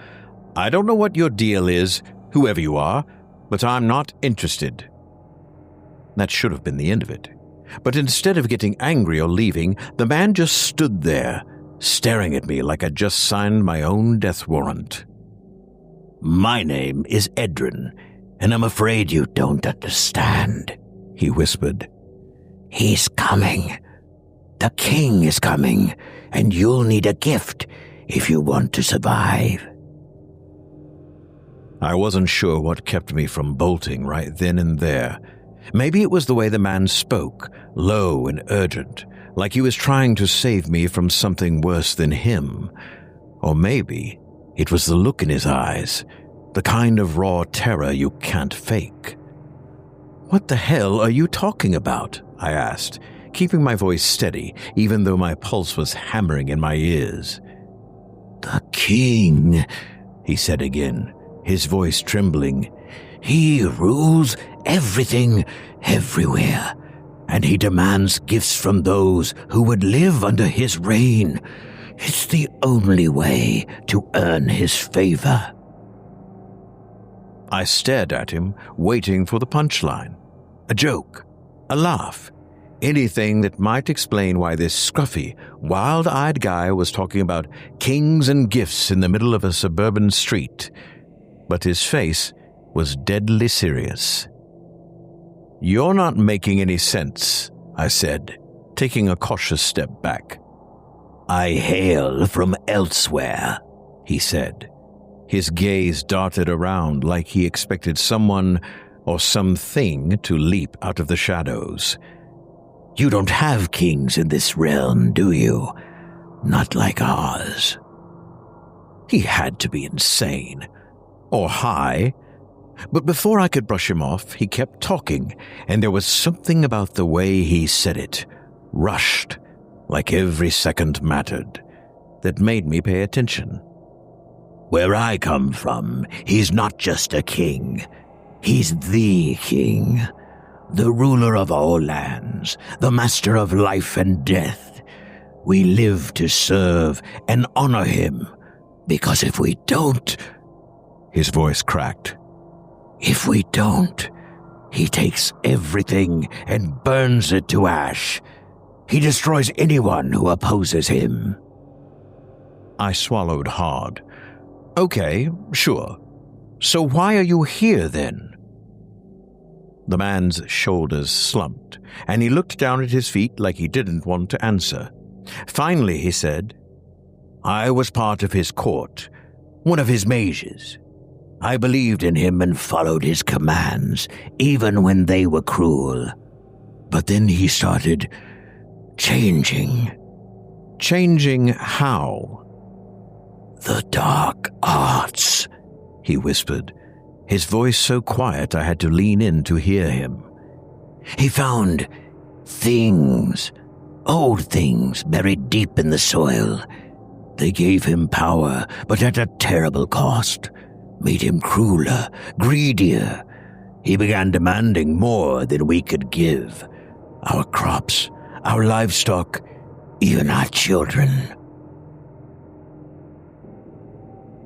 "I don't know what your deal is, whoever you are, but I'm not interested." That should have been the end of it. But instead of getting angry or leaving, the man just stood there, staring at me like I'd just signed my own death warrant. "My name is Edrin, and I'm afraid you don't understand," he whispered. "He's coming. The king is coming, and you'll need a gift if you want to survive." I wasn't sure what kept me from bolting right then and there. Maybe it was the way the man spoke, low and urgent, like he was trying to save me from something worse than him. Or maybe it was the look in his eyes, the kind of raw terror you can't fake. "What the hell are you talking about?" I asked, keeping my voice steady, even though my pulse was hammering in my ears. "The king," he said again, his voice trembling. "He rules everything, everywhere, and he demands gifts from those who would live under his reign. It's the only way to earn his favor." I stared at him, waiting for the punchline. A joke, a laugh, anything that might explain why this scruffy, wild-eyed guy was talking about kings and gifts in the middle of a suburban street. But his face was deadly serious. "You're not making any sense," I said, taking a cautious step back. "I hail from elsewhere," he said. His gaze darted around like he expected someone or something to leap out of the shadows. "You don't have kings in this realm, do you? Not like ours." He had to be insane. Or high. But before I could brush him off, he kept talking, and there was something about the way he said it, rushed, like every second mattered, that made me pay attention. "Where I come from, he's not just a king. He's the king, the ruler of all lands, the master of life and death. We live to serve and honor him, because if we don't..." His voice cracked. "If we don't, he takes everything and burns it to ash. He destroys anyone who opposes him." I swallowed hard. "Okay, sure. So why are you here then?" The man's shoulders slumped, and he looked down at his feet like he didn't want to answer. Finally, he said, "I was part of his court, one of his mages. I believed in him and followed his commands, even when they were cruel. But then he started changing. Changing how? The dark arts, he whispered, his voice so quiet I had to lean in to hear him. He found things, old things buried deep in the soil. They gave him power, but at a terrible cost. Made him crueler, greedier. He began demanding more than we could give. Our crops, our livestock, even our children.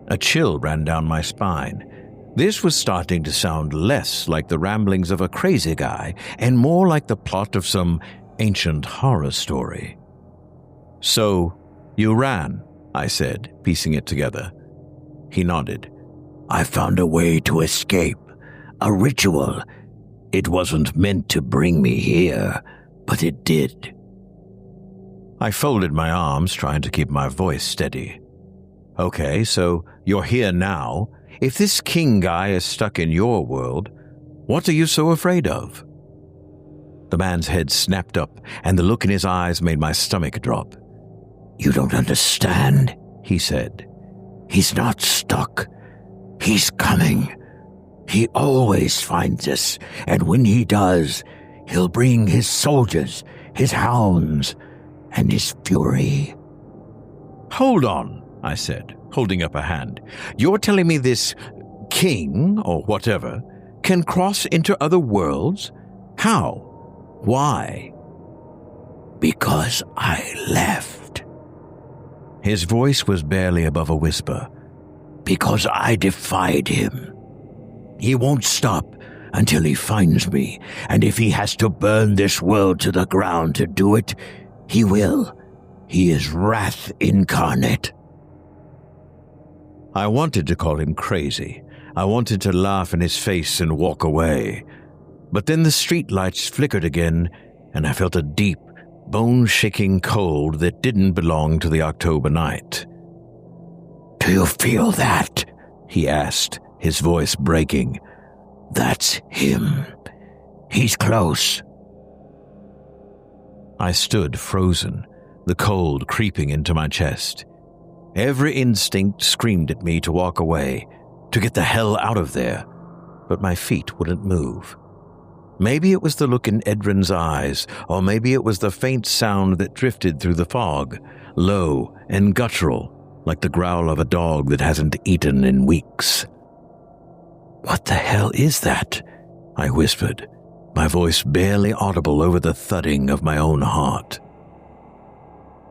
A chill ran down my spine. This was starting to sound less like the ramblings of a crazy guy and more like the plot of some ancient horror story. "So, you ran," I said, piecing it together. He nodded. "I found a way to escape. A ritual. It wasn't meant to bring me here, but it did." I folded my arms, trying to keep my voice steady. "Okay, so you're here now. If this king guy is stuck in your world, what are you so afraid of?" The man's head snapped up, and the look in his eyes made my stomach drop. "You don't understand," he said. "He's not stuck. He's coming. He always finds us, and when he does, he'll bring his soldiers, his hounds, and his fury." "Hold on," I said, holding up a hand. "You're telling me this king, or whatever, can cross into other worlds? How? Why?" "Because I left." His voice was barely above a whisper. "Because I defied him. He won't stop until he finds me, and if he has to burn this world to the ground to do it, he will. He is wrath incarnate." I wanted to call him crazy. I wanted to laugh in his face and walk away. But then the streetlights flickered again, and I felt a deep, bone-shaking cold that didn't belong to the October night. "Do you feel that?" he asked, his voice breaking. "That's him. He's close." I stood frozen, the cold creeping into my chest. Every instinct screamed at me to walk away, to get the hell out of there, but my feet wouldn't move. Maybe it was the look in Edrin's eyes, or maybe it was the faint sound that drifted through the fog, low and guttural, like the growl of a dog that hasn't eaten in weeks. "What the hell is that?" I whispered, my voice barely audible over the thudding of my own heart.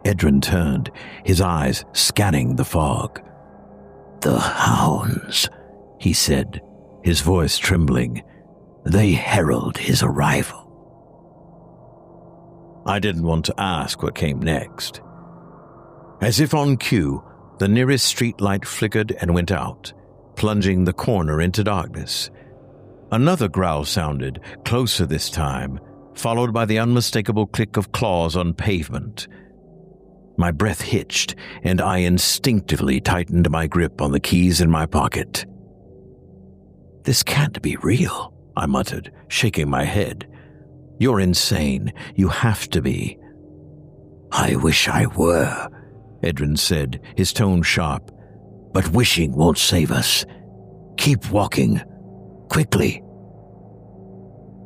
Edrin turned, his eyes scanning the fog. "The hounds," he said, his voice trembling. "They herald his arrival." I didn't want to ask what came next. As if on cue, the nearest street light flickered and went out, plunging the corner into darkness. Another growl sounded, closer this time, followed by the unmistakable click of claws on pavement. My breath hitched, and I instinctively tightened my grip on the keys in my pocket. "This can't be real," I muttered, shaking my head. "You're insane. You have to be." "I wish I were," Edrin said, his tone sharp. "But wishing won't save us. Keep walking. Quickly."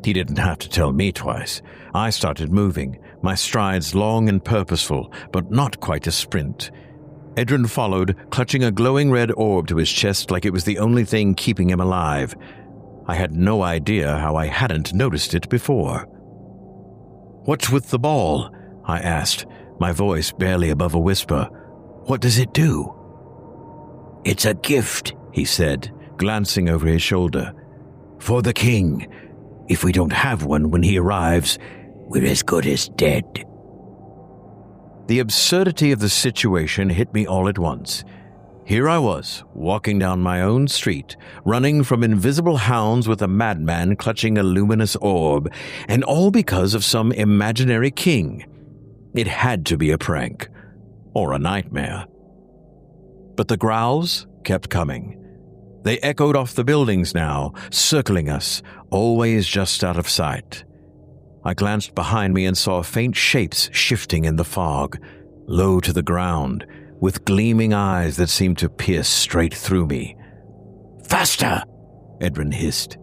He didn't have to tell me twice. I started moving, my strides long and purposeful, but not quite a sprint. Edrin followed, clutching a glowing red orb to his chest like it was the only thing keeping him alive. I had no idea how I hadn't noticed it before. "What's with the ball?" I asked, my voice barely above a whisper. "What does it do?" "It's a gift," he said, glancing over his shoulder. "For the king. If we don't have one when he arrives, we're as good as dead." The absurdity of the situation hit me all at once. Here I was, walking down my own street, running from invisible hounds with a madman clutching a luminous orb, and all because of some imaginary king. It had to be a prank, or a nightmare. But the growls kept coming. They echoed off the buildings now, circling us, always just out of sight. I glanced behind me and saw faint shapes shifting in the fog, low to the ground, with gleaming eyes that seemed to pierce straight through me. "Faster!" Edrin hissed.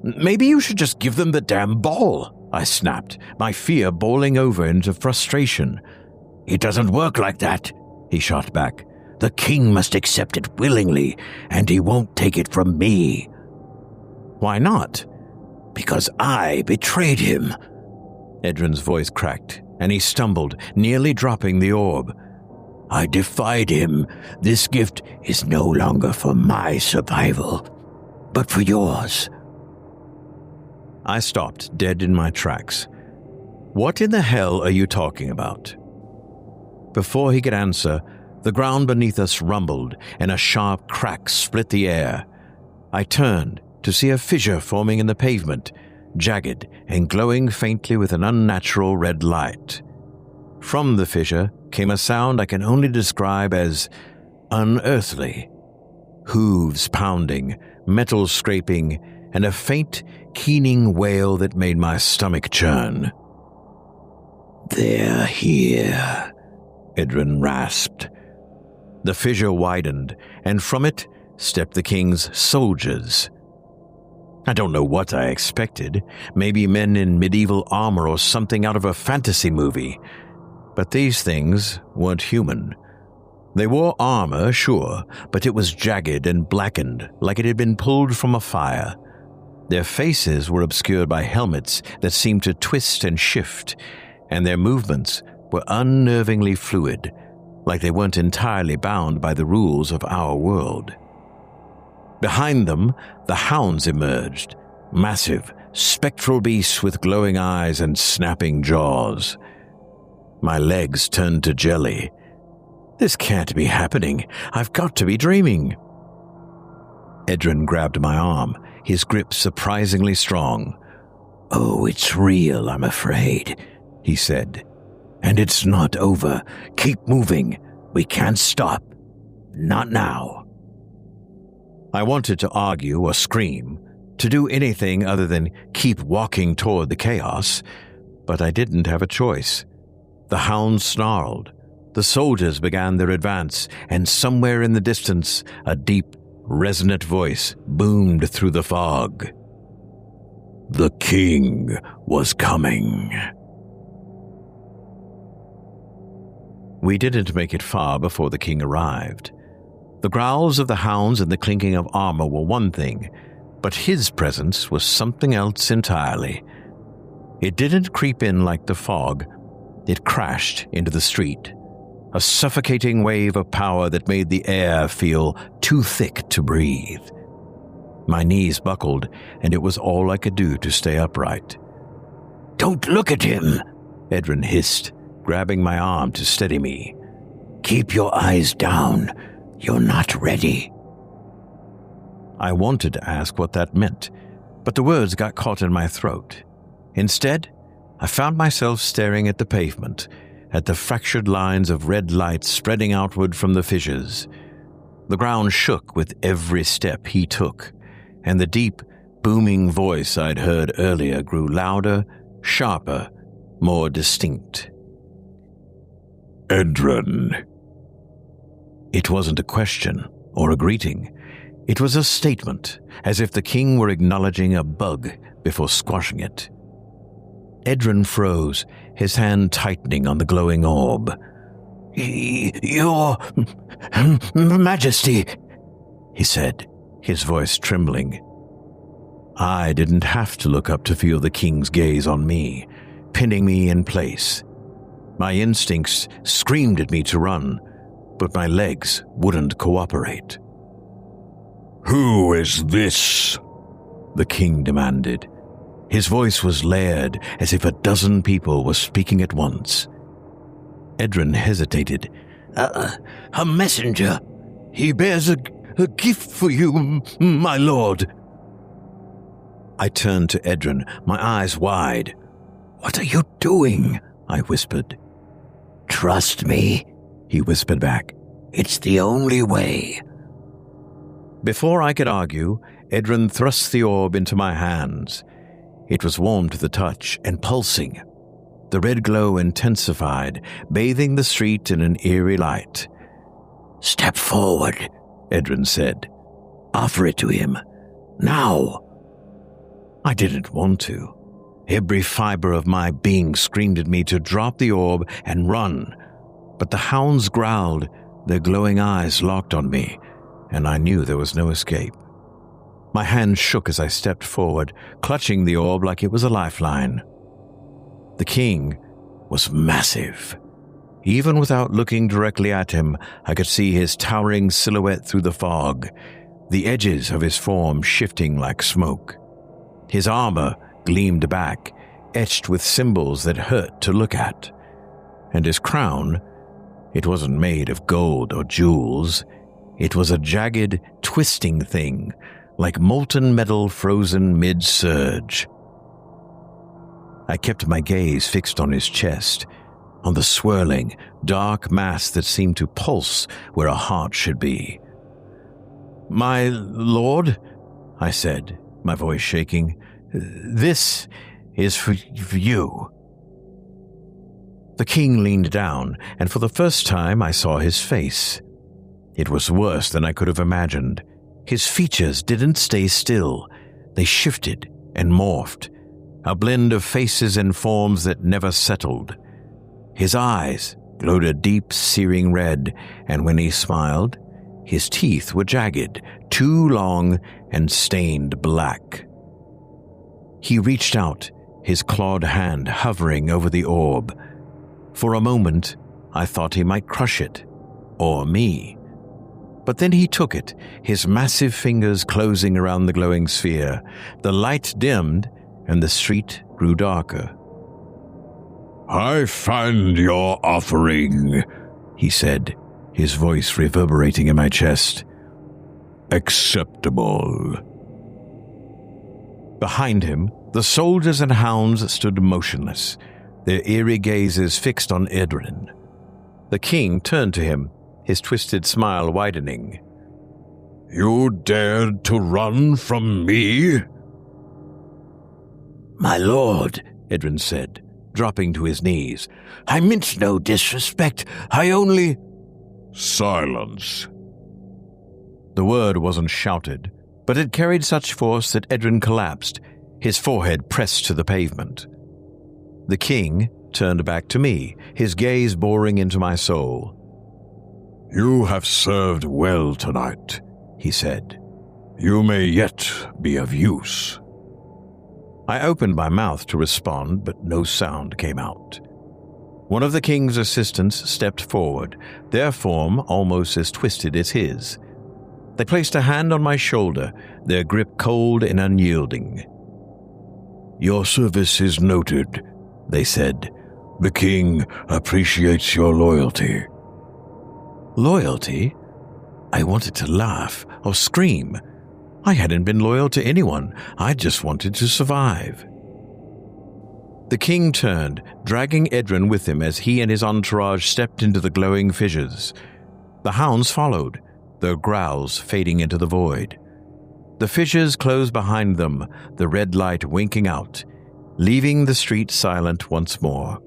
"Maybe you should just give them the damn ball," I snapped, my fear boiling over into frustration. "It doesn't work like that," he shot back. "The king must accept it willingly, and he won't take it from me." "Why not?" "Because I betrayed him." Edrin's voice cracked, and he stumbled, nearly dropping the orb. "I defied him. This gift is no longer for my survival, but for yours." I stopped dead in my tracks. "What in the hell are you talking about?" Before he could answer, the ground beneath us rumbled, and a sharp crack split the air. I turned to see a fissure forming in the pavement, jagged and glowing faintly with an unnatural red light. From the fissure came a sound I can only describe as unearthly. Hooves pounding, metal scraping, and a faint, keening wail that made my stomach churn. "They're here," Edrin rasped. The fissure widened, and from it stepped the king's soldiers. I don't know what I expected, maybe men in medieval armor or something out of a fantasy movie. But these things weren't human. They wore armor, sure, but it was jagged and blackened, like it had been pulled from a fire. Their faces were obscured by helmets that seemed to twist and shift, and their movements were unnervingly fluid, like they weren't entirely bound by the rules of our world. Behind them, the hounds emerged, massive, spectral beasts with glowing eyes and snapping jaws. My legs turned to jelly. This can't be happening. I've got to be dreaming. Edrin grabbed my arm, his grip surprisingly strong. "Oh, it's real, I'm afraid," he said. "And it's not over. Keep moving. We can't stop. Not now." I wanted to argue or scream, to do anything other than keep walking toward the chaos, but I didn't have a choice. The hounds snarled. The soldiers began their advance, and somewhere in the distance, a deep, resonant voice boomed through the fog. "The king was coming." We didn't make it far before the king arrived. The growls of the hounds and the clinking of armor were one thing, but his presence was something else entirely. It didn't creep in like the fog. It crashed into the street, a suffocating wave of power that made the air feel too thick to breathe. My knees buckled, and it was all I could do to stay upright. "Don't look at him," Edrin hissed, grabbing my arm to steady me. "Keep your eyes down. You're not ready." I wanted to ask what that meant, but the words got caught in my throat. Instead, I found myself staring at the pavement, at the fractured lines of red light spreading outward from the fissures. The ground shook with every step he took, and the deep, booming voice I'd heard earlier grew louder, sharper, more distinct. "Edrin." It wasn't a question or a greeting. It was a statement, as if the king were acknowledging a bug before squashing it. Edrin froze, his hand tightening on the glowing orb. "Your Majesty," he said, his voice trembling. I didn't have to look up to feel the king's gaze on me, pinning me in place. My instincts screamed at me to run, but my legs wouldn't cooperate. "Who is this?" the king demanded. His voice was layered, as if a dozen people were speaking at once. Edrin hesitated. A messenger. He bears a gift for you, my lord." I turned to Edrin, my eyes wide. "What are you doing?" I whispered. "Trust me," he whispered back. "It's the only way." Before I could argue, Edrin thrust the orb into my hands. It was warm to the touch and pulsing. The red glow intensified, bathing the street in an eerie light. "Step forward," Edrin said. "Offer it to him. Now." I didn't want to. Every fiber of my being screamed at me to drop the orb and run. But the hounds growled, their glowing eyes locked on me, and I knew there was no escape. My hand shook as I stepped forward, clutching the orb like it was a lifeline. The king was massive. Even without looking directly at him, I could see his towering silhouette through the fog, the edges of his form shifting like smoke. His armor gleamed back, etched with symbols that hurt to look at. And his crown, it wasn't made of gold or jewels. It was a jagged, twisting thing, like molten metal frozen mid-surge. I kept my gaze fixed on his chest, on the swirling, dark mass that seemed to pulse where a heart should be. "My lord," I said, my voice shaking, "this is for you." The king leaned down, and for the first time I saw his face. It was worse than I could have imagined. His features didn't stay still. They shifted and morphed, a blend of faces and forms that never settled. His eyes glowed a deep, searing red, and when he smiled, his teeth were jagged, too long, and stained black. He reached out, his clawed hand hovering over the orb. For a moment, I thought he might crush it, or me. But then he took it, his massive fingers closing around the glowing sphere. The light dimmed, and the street grew darker. "I find your offering," he said, his voice reverberating in my chest, "acceptable." Behind him, the soldiers and hounds stood motionless, their eerie gazes fixed on Edrin. The king turned to him, his twisted smile widening. "You dared to run from me?" "My lord," Edrin said, dropping to his knees, "I meant no disrespect. I only—" "Silence." The word wasn't shouted, but it carried such force that Edrin collapsed, his forehead pressed to the pavement. The king turned back to me, his gaze boring into my soul. "You have served well tonight," he said. "You may yet be of use." I opened my mouth to respond, but no sound came out. One of the king's assistants stepped forward, their form almost as twisted as his. They placed a hand on my shoulder, their grip cold and unyielding. "Your service is noted," they said. "The king appreciates your loyalty." Loyalty? I wanted to laugh or scream. I hadn't been loyal to anyone. I just wanted to survive. The king turned, dragging Edrin with him as he and his entourage stepped into the glowing fissures. The hounds followed, their growls fading into the void. The fissures closed behind them, the red light winking out, leaving the street silent once more.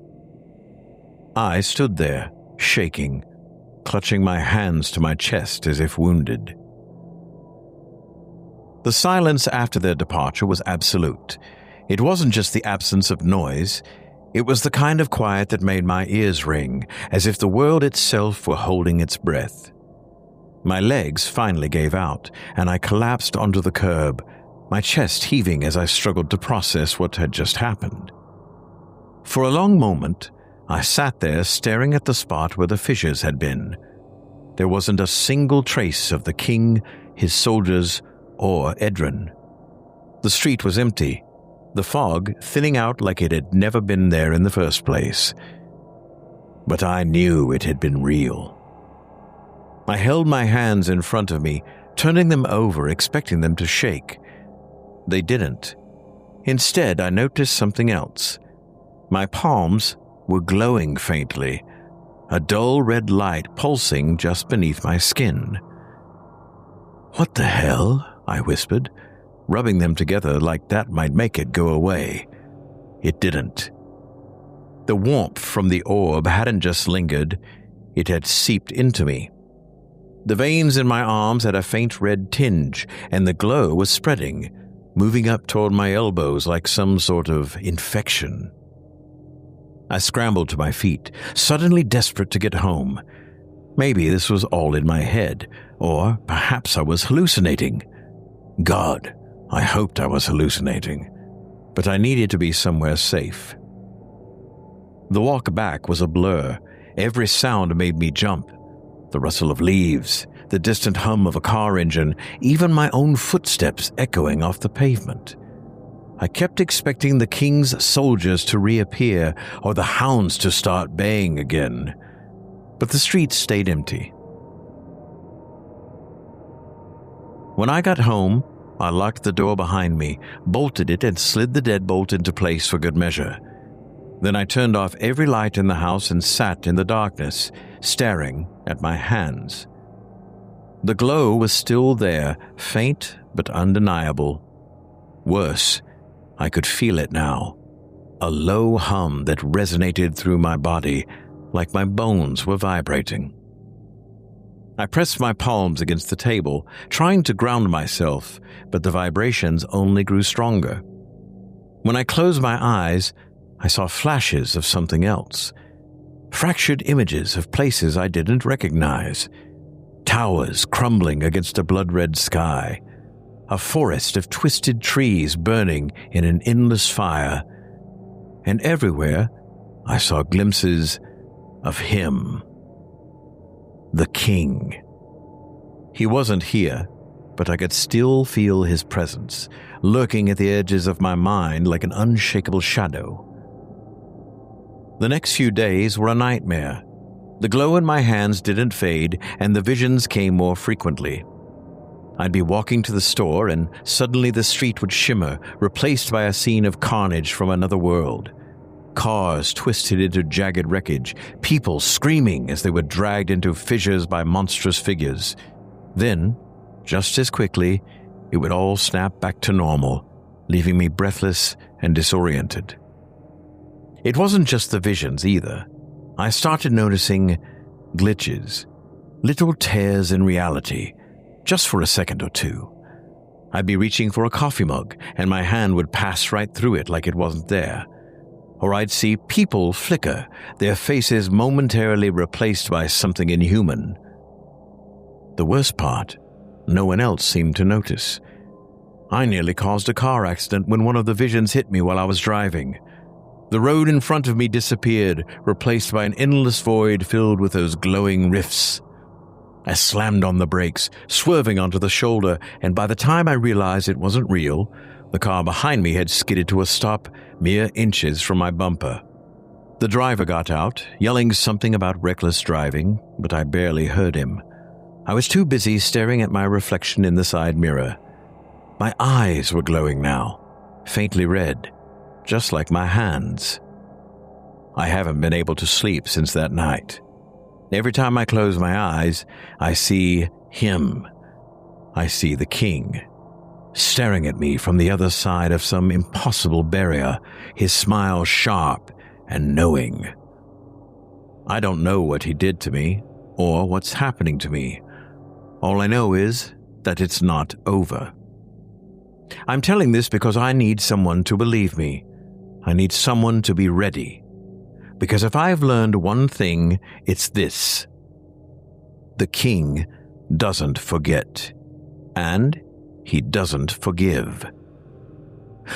I stood there, shaking, clutching my hands to my chest as if wounded. The silence after their departure was absolute. It wasn't just the absence of noise. It was the kind of quiet that made my ears ring, as if the world itself were holding its breath. My legs finally gave out, and I collapsed onto the curb, my chest heaving as I struggled to process what had just happened. For a long moment, I sat there staring at the spot where the fissures had been. There wasn't a single trace of the king, his soldiers, or Edrin. The street was empty, the fog thinning out like it had never been there in the first place. But I knew it had been real. I held my hands in front of me, turning them over, expecting them to shake. They didn't. Instead, I noticed something else. My palms were glowing faintly, a dull red light pulsing just beneath my skin. "What the hell?" I whispered, rubbing them together like that might make it go away. It didn't. The warmth from the orb hadn't just lingered, it had seeped into me. The veins in my arms had a faint red tinge, and the glow was spreading, moving up toward my elbows like some sort of infection. I scrambled to my feet, suddenly desperate to get home. Maybe this was all in my head, or perhaps I was hallucinating. God, I hoped I was hallucinating, but I needed to be somewhere safe. The walk back was a blur. Every sound made me jump. The rustle of leaves, the distant hum of a car engine, even my own footsteps echoing off the pavement. I kept expecting the king's soldiers to reappear or the hounds to start baying again, but the streets stayed empty. When I got home, I locked the door behind me, bolted it, and slid the deadbolt into place for good measure. Then I turned off every light in the house and sat in the darkness, staring at my hands. The glow was still there, faint but undeniable. Worse, I could feel it now, a low hum that resonated through my body like my bones were vibrating. I pressed my palms against the table, trying to ground myself, but the vibrations only grew stronger. When I closed my eyes, I saw flashes of something else. Fractured images of places I didn't recognize. Towers crumbling against a blood-red sky. A forest of twisted trees burning in an endless fire. And everywhere, I saw glimpses of him. The king. He wasn't here, but I could still feel his presence, lurking at the edges of my mind like an unshakable shadow. The next few days were a nightmare. The glow in my hands didn't fade, and the visions came more frequently. I'd be walking to the store, and suddenly the street would shimmer, replaced by a scene of carnage from another world. Cars twisted into jagged wreckage, people screaming as they were dragged into fissures by monstrous figures. Then, just as quickly, it would all snap back to normal, leaving me breathless and disoriented. It wasn't just the visions either. I started noticing glitches, little tears in reality, just for a second or two. I'd be reaching for a coffee mug, and my hand would pass right through it like it wasn't there. Or I'd see people flicker, their faces momentarily replaced by something inhuman. The worst part, no one else seemed to notice. I nearly caused a car accident when one of the visions hit me while I was driving. The road in front of me disappeared, replaced by an endless void filled with those glowing rifts. I slammed on the brakes, swerving onto the shoulder, and by the time I realized it wasn't real, the car behind me had skidded to a stop mere inches from my bumper. The driver got out, yelling something about reckless driving, but I barely heard him. I was too busy staring at my reflection in the side mirror. My eyes were glowing now, faintly red, just like my hands. I haven't been able to sleep since that night. Every time I close my eyes, I see him. I see the king, staring at me from the other side of some impossible barrier, his smile sharp and knowing. I don't know what he did to me, or what's happening to me. All I know is that it's not over. I'm telling this because I need someone to believe me. I need someone to be ready. Because if I've learned one thing, it's this. The king doesn't forget, and he doesn't forgive.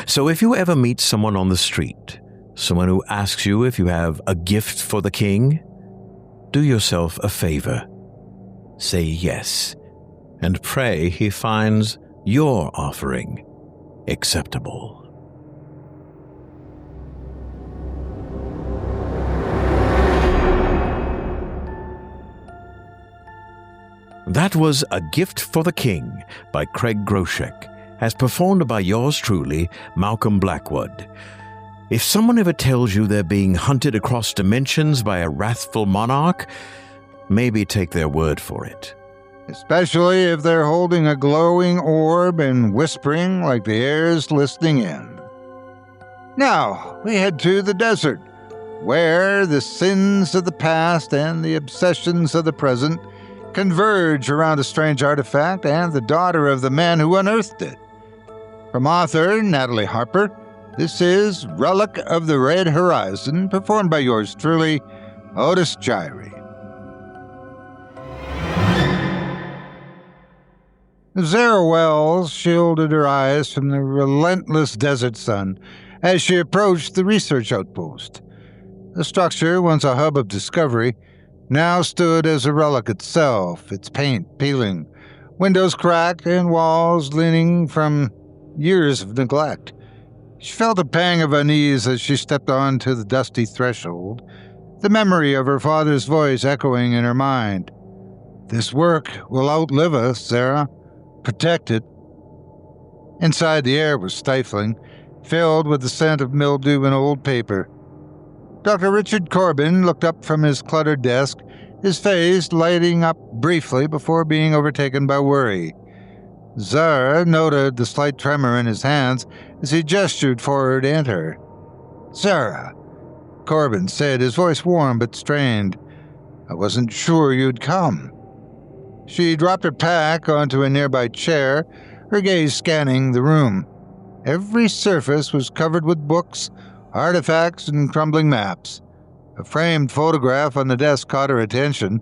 So if you ever meet someone on the street, someone who asks you if you have a gift for the king, do yourself a favor. Say yes, and pray he finds your offering acceptable. That was A Gift for the King by Craig Groshek, as performed by yours truly, Malcolm Blackwood. If someone ever tells you they're being hunted across dimensions by a wrathful monarch, maybe take their word for it. especially if they're holding a glowing orb and whispering like the air's listening in. Now, we head to the desert, where the sins of the past and the obsessions of the present converge around a strange artifact and the daughter of the man who unearthed it. From author Natalie Harper, this is Relic of the Red Horizon, performed by yours truly, Otis Jiry. Zara Wells shielded her eyes from the relentless desert sun as she approached the research outpost. The structure, once a hub of discovery, now stood as a relic itself, its paint peeling, windows cracked, and walls leaning from years of neglect. She felt a pang of unease as she stepped onto the dusty threshold, the memory of her father's voice echoing in her mind. "This work will outlive us, Zara. Protect it." Inside, the air was stifling, filled with the scent of mildew and old paper. Dr. Richard Corbin looked up from his cluttered desk, his face lighting up briefly before being overtaken by worry. Zara noted the slight tremor in his hands as he gestured for her to enter. "Zara," Corbin said, his voice warm but strained. "I wasn't sure you'd come." She dropped her pack onto a nearby chair, her gaze scanning the room. Every surface was covered with books, artifacts, and crumbling maps. A framed photograph on the desk caught her attention,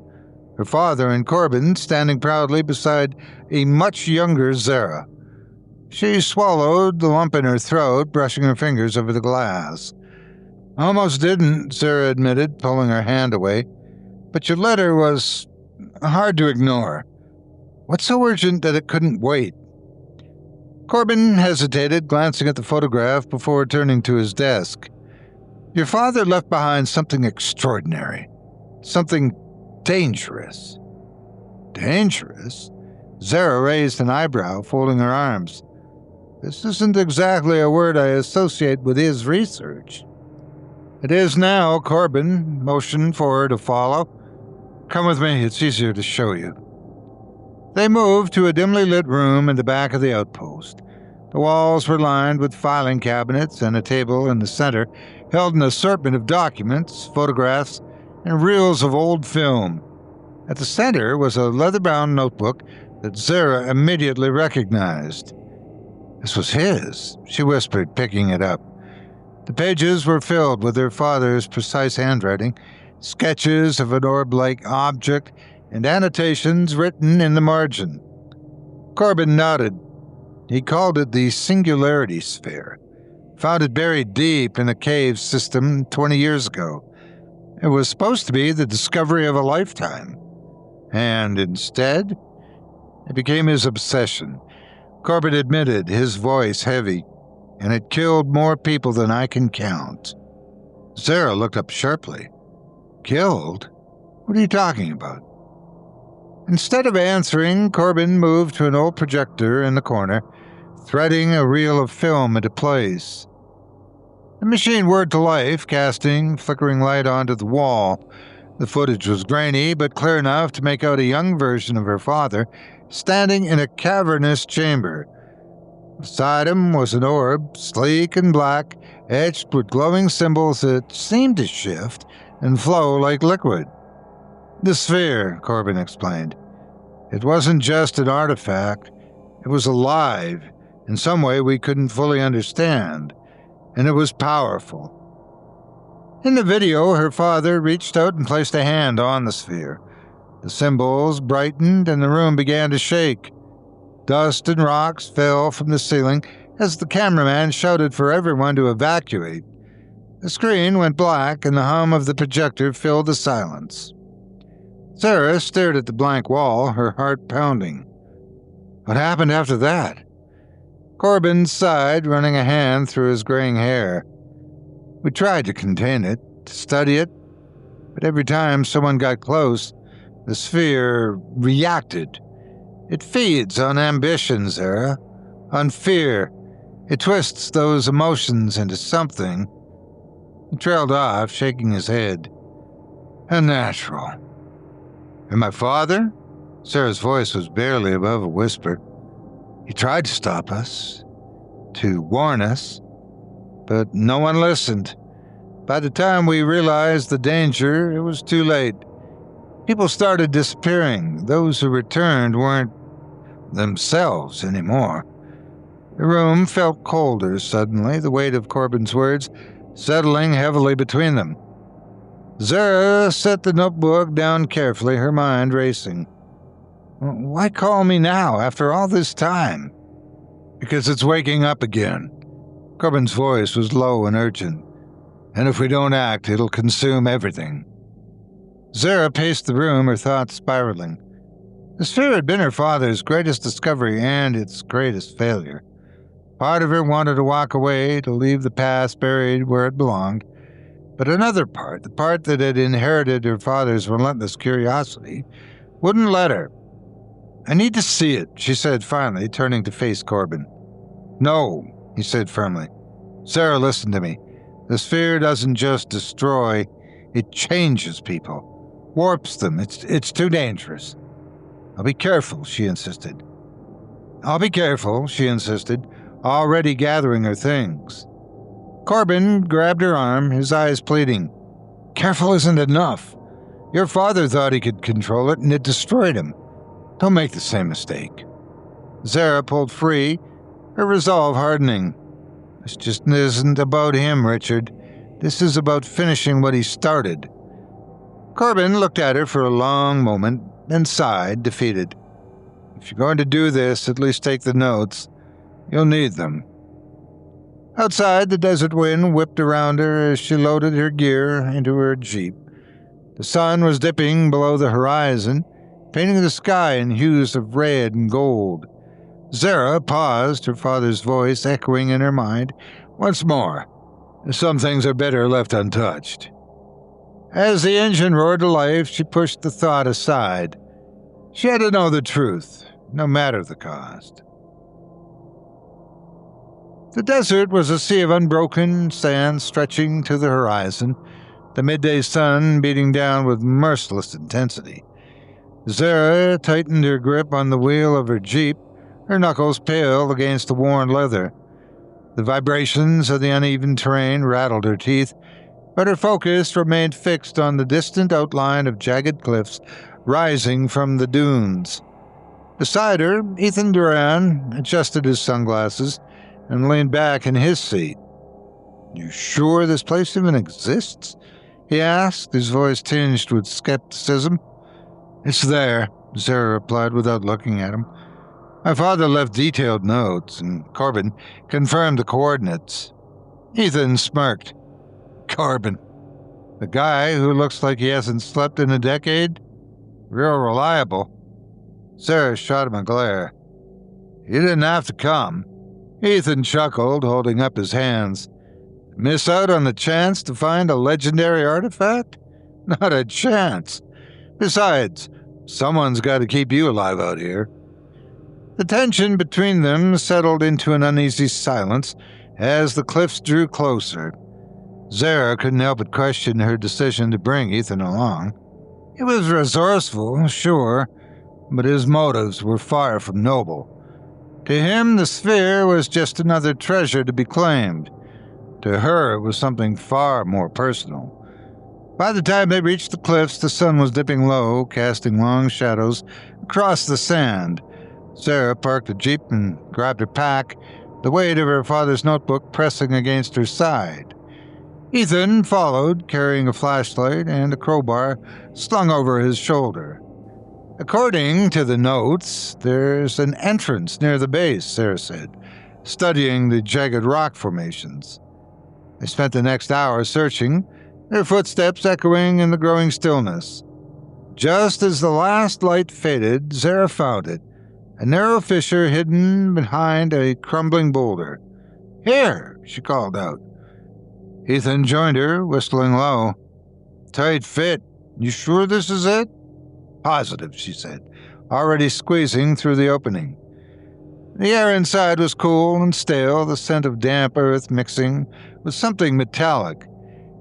her father and Corbin standing proudly beside a much younger Zara. She swallowed the lump in her throat, brushing her fingers over the glass. "Almost didn't," Zara admitted, pulling her hand away. "But your letter was hard to ignore. What's so urgent that it couldn't wait?" Corbin hesitated, glancing at the photograph before turning to his desk. "Your father left behind something extraordinary. Something dangerous." "Dangerous?" Zara raised an eyebrow, folding her arms. "This isn't exactly a word I associate with his research." "It is now," Corbin motioned for her to follow. "Come with me, it's easier to show you." They moved to a dimly lit room in the back of the outpost. The walls were lined with filing cabinets, and a table in the center held an assortment of documents, photographs, and reels of old film. At the center was a leather-bound notebook that Zara immediately recognized. This was his, she whispered, picking it up. The pages were filled with her father's precise handwriting, sketches of an orb-like object, and annotations written in the margin. Corbin nodded. He called it the Singularity Sphere, found it buried deep in a cave system 20 years ago. It was supposed to be the discovery of a lifetime. And instead, it became his obsession. Corbin admitted, his voice heavy, "And it killed more people than I can count." Zara looked up sharply. "Killed? What are you talking about?" Instead of answering, Corbin moved to an old projector in the corner, threading a reel of film into place. The machine whirred to life, casting flickering light onto the wall. The footage was grainy, but clear enough to make out a young version of her father, standing in a cavernous chamber. Beside him was an orb, sleek and black, etched with glowing symbols that seemed to shift and flow like liquid. "The sphere," Corbin explained. "It wasn't just an artifact. It was alive, in some way we couldn't fully understand, and it was powerful." In the video, her father reached out and placed a hand on the sphere. The symbols brightened and the room began to shake. Dust and rocks fell from the ceiling as the cameraman shouted for everyone to evacuate. The screen went black and the hum of the projector filled the silence. Zara stared at the blank wall, her heart pounding. "What happened after that?" Corbin sighed, running a hand through his graying hair. "We tried to contain it, to study it, but every time someone got close, the sphere reacted. It feeds on ambition, Zara, on fear. It twists those emotions into something." He trailed off, shaking his head. "Unnatural." "And my father?" Sarah's voice was barely above a whisper. "He tried to stop us, to warn us, but no one listened. By the time we realized the danger, it was too late. People started disappearing. Those who returned weren't themselves anymore." The room felt colder suddenly, the weight of Corbin's words settling heavily between them. Zara set the notebook down carefully, her mind racing. "Why call me now, after all this time?" "Because it's waking up again." Corbin's voice was low and urgent. "And if we don't act, it'll consume everything." Zara paced the room, her thoughts spiraling. The sphere had been her father's greatest discovery and its greatest failure. Part of her wanted to walk away, to leave the past buried where it belonged. But another part, the part that had inherited her father's relentless curiosity, wouldn't let her. "I need to see it," she said finally, turning to face Corbin. "No," he said firmly. "Sarah, listen to me. The sphere doesn't just destroy, it changes people, warps them. It's too dangerous." "I'll be careful," she insisted. Already gathering her things. Corbin grabbed her arm, his eyes pleading. "Careful isn't enough. Your father thought he could control it, and it destroyed him. Don't make the same mistake." Zara pulled free, her resolve hardening. "This just isn't about him, Richard. This is about finishing what he started." Corbin looked at her for a long moment, then sighed, defeated. "If you're going to do this, at least take the notes. You'll need them." Outside, the desert wind whipped around her as she loaded her gear into her Jeep. The sun was dipping below the horizon, painting the sky in hues of red and gold. Zara paused, her father's voice echoing in her mind once more. "Some things are better left untouched." As the engine roared to life, she pushed the thought aside. She had to know the truth, no matter the cost. The desert was a sea of unbroken sand stretching to the horizon, the midday sun beating down with merciless intensity. Zara tightened her grip on the wheel of her Jeep, her knuckles pale against the worn leather. The vibrations of the uneven terrain rattled her teeth, but her focus remained fixed on the distant outline of jagged cliffs rising from the dunes. Beside her, Ethan Duran adjusted his sunglasses and leaned back in his seat. "You sure this place even exists?" he asked, his voice tinged with skepticism. "It's there," Zara replied without looking at him. "My father left detailed notes, and Corbin confirmed the coordinates." Ethan smirked. "Corbin, the guy who looks like he hasn't slept in a decade? Real reliable." Sarah shot him a glare. "You didn't have to come." Ethan chuckled, holding up his hands. "Miss out on the chance to find a legendary artifact? Not a chance. Besides, someone's got to keep you alive out here." The tension between them settled into an uneasy silence as the cliffs drew closer. Zara couldn't help but question her decision to bring Ethan along. He was resourceful, sure, but his motives were far from noble. To him, the sphere was just another treasure to be claimed. To her, it was something far more personal. By the time they reached the cliffs, the sun was dipping low, casting long shadows across the sand. Sarah parked the Jeep and grabbed her pack, the weight of her father's notebook pressing against her side. Ethan followed, carrying a flashlight and a crowbar slung over his shoulder. "According to the notes, there's an entrance near the base," Sarah said, studying the jagged rock formations. They spent the next hour searching, their footsteps echoing in the growing stillness. Just as the last light faded, Sarah found it, a narrow fissure hidden behind a crumbling boulder. "Here," she called out. Ethan joined her, whistling low. "Tight fit. You sure this is it?" "Positive," she said, already squeezing through the opening. The air inside was cool and stale, the scent of damp earth mixing with something metallic.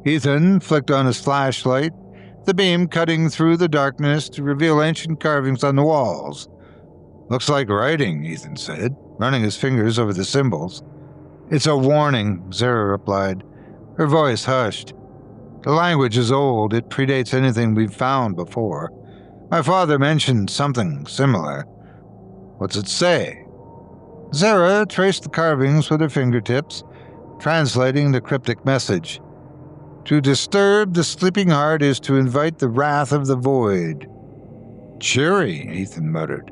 Ethan flicked on his flashlight, the beam cutting through the darkness to reveal ancient carvings on the walls. "Looks like writing," Ethan said, running his fingers over the symbols. "It's a warning," Zara replied, her voice hushed. "The language is old. It predates anything we've found before. My father mentioned something similar." "What's it say?" Zara traced the carvings with her fingertips, translating the cryptic message. "To disturb the sleeping heart is to invite the wrath of the void." "Jiry," Ethan muttered,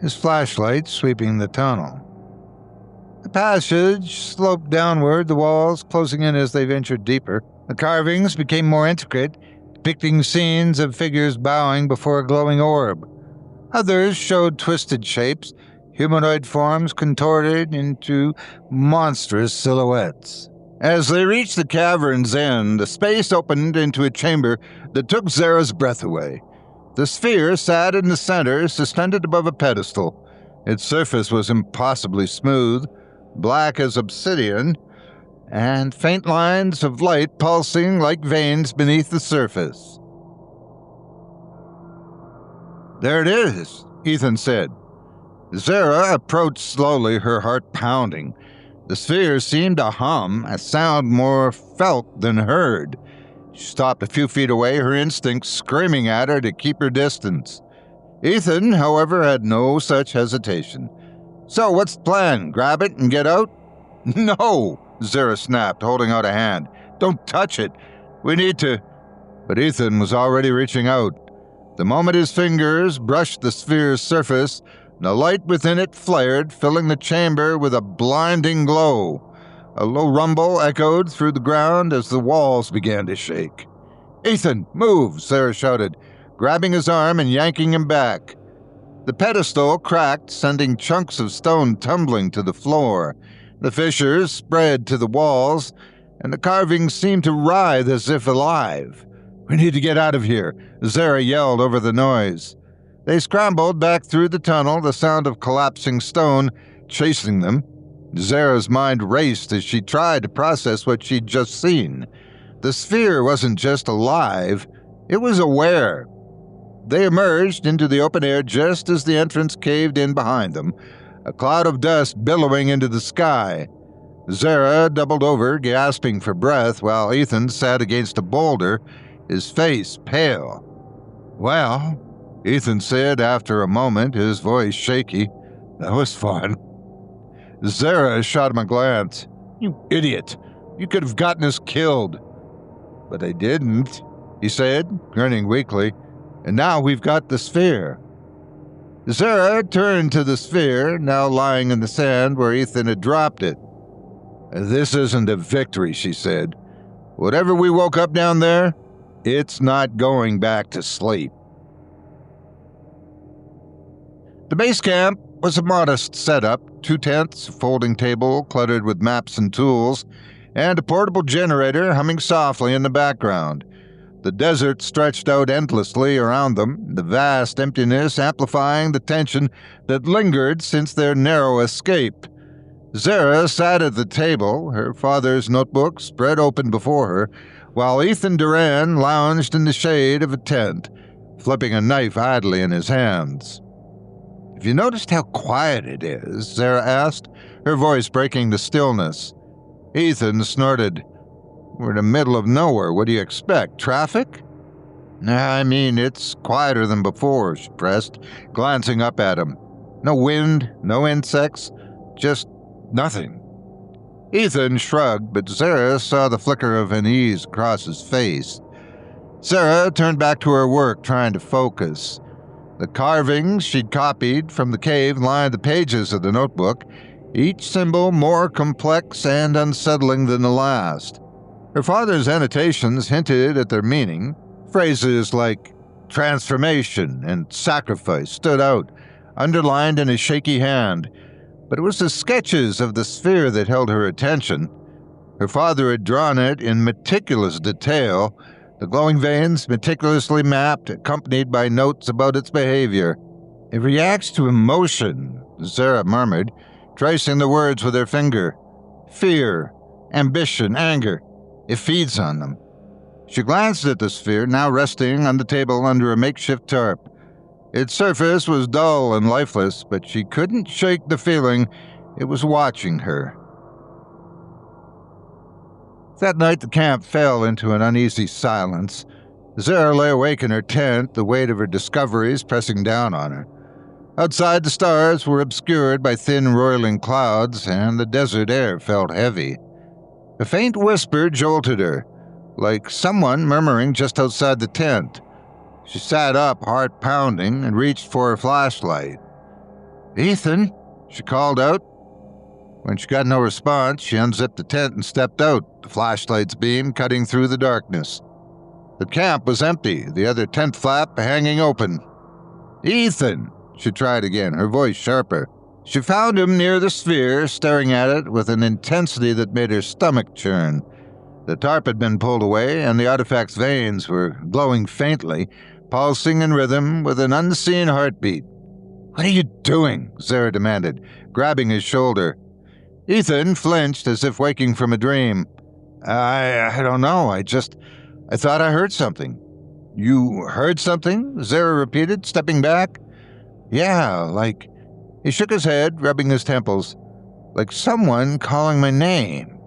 his flashlight sweeping the tunnel. The passage sloped downward, the walls closing in as they ventured deeper. The carvings became more intricate, depicting scenes of figures bowing before a glowing orb. Others showed twisted shapes, humanoid forms contorted into monstrous silhouettes. As they reached the cavern's end, the space opened into a chamber that took Zara's breath away. The sphere sat in the center, suspended above a pedestal. Its surface was impossibly smooth, black as obsidian, and faint lines of light pulsing like veins beneath the surface. "There it is," Ethan said. Zara approached slowly, her heart pounding. The sphere seemed to hum, a sound more felt than heard. She stopped a few feet away, her instincts screaming at her to keep her distance. Ethan, however, had no such hesitation. "So, what's the plan? Grab it and get out?" "No," Zara snapped, holding out a hand. "Don't touch it. We need to—" But Ethan was already reaching out. The moment his fingers brushed the sphere's surface, the light within it flared, filling the chamber with a blinding glow. A low rumble echoed through the ground as the walls began to shake. "Ethan, move!" Zara shouted, grabbing his arm and yanking him back. The pedestal cracked, sending chunks of stone tumbling to the floor. The fissures spread to the walls, and the carvings seemed to writhe as if alive. "We need to get out of here," Zara yelled over the noise. They scrambled back through the tunnel, the sound of collapsing stone chasing them. Zara's mind raced as she tried to process what she'd just seen. The sphere wasn't just alive, it was aware. They emerged into the open air just as the entrance caved in behind them, a cloud of dust billowing into the sky. Zara doubled over, gasping for breath, while Ethan sat against a boulder, his face pale. "Well," Ethan said after a moment, his voice shaky, "that was fun." Zara shot him a glance. "You idiot. You could have gotten us killed." "But I didn't," he said, grinning weakly. "And now we've got the sphere." Zara turned to the sphere, now lying in the sand where Ethan had dropped it. "This isn't a victory," she said. "Whatever we woke up down there, it's not going back to sleep." The base camp was a modest setup, 2 tents, a folding table cluttered with maps and tools, and a portable generator humming softly in the background. The desert stretched out endlessly around them, the vast emptiness amplifying the tension that lingered since their narrow escape. Zara sat at the table, her father's notebook spread open before her, while Ethan Duran lounged in the shade of a tent, flipping a knife idly in his hands. "Have you noticed how quiet it is?" Zara asked, her voice breaking the stillness. Ethan snorted. "We're in the middle of nowhere. What do you expect? Traffic?" "I mean, it's quieter than before," she pressed, glancing up at him. "No wind, no insects, just nothing." Ethan shrugged, but Zara saw the flicker of unease across his face. Zara turned back to her work, trying to focus. The carvings she'd copied from the cave lined the pages of the notebook, each symbol more complex and unsettling than the last. Her father's annotations hinted at their meaning. Phrases like transformation and sacrifice stood out, underlined in a shaky hand, but it was the sketches of the sphere that held her attention. Her father had drawn it in meticulous detail, the glowing veins meticulously mapped, accompanied by notes about its behavior. "It reacts to emotion," Zara murmured, tracing the words with her finger. "Fear, ambition, anger. It feeds on them." She glanced at the sphere, now resting on the table under a makeshift tarp. Its surface was dull and lifeless, but she couldn't shake the feeling it was watching her. That night the camp fell into an uneasy silence. Zara lay awake in her tent, the weight of her discoveries pressing down on her. Outside, the stars were obscured by thin, roiling clouds, and the desert air felt heavy. A faint whisper jolted her, like someone murmuring just outside the tent. She sat up, heart pounding, and reached for her flashlight. "Ethan," she called out. When she got no response, she unzipped the tent and stepped out, the flashlight's beam cutting through the darkness. The camp was empty, the other tent flap hanging open. "Ethan!" She tried again, her voice sharper. She found him near the sphere, staring at it with an intensity that made her stomach churn. The tarp had been pulled away, and the artifact's veins were glowing faintly, pulsing in rhythm with an unseen heartbeat. "What are you doing?" Zara demanded, grabbing his shoulder. Ethan flinched as if waking from a dream. I don't know, I thought I heard something." "You heard something?" Zara repeated, stepping back. "Yeah, like..." He shook his head, rubbing his temples. "Like someone calling my name."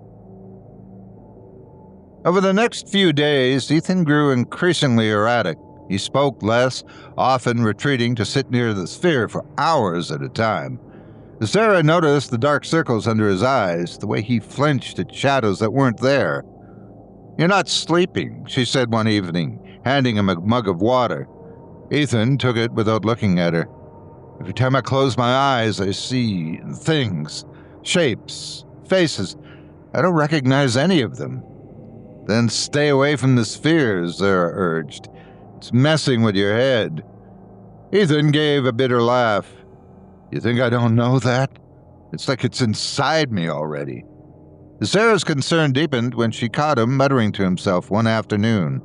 Over the next few days, Ethan grew increasingly erratic. He spoke less, often retreating to sit near the sphere for hours at a time. Zara noticed the dark circles under his eyes, the way he flinched at shadows that weren't there. "You're not sleeping," she said one evening, handing him a mug of water. Ethan took it without looking at her. "Every time I close my eyes, I see things, shapes, faces. I don't recognize any of them." "Then stay away from the spheres," Zara urged. "It's messing with your head." Ethan gave a bitter laugh. "You think I don't know that? It's like it's inside me already." Zara's concern deepened when she caught him muttering to himself one afternoon.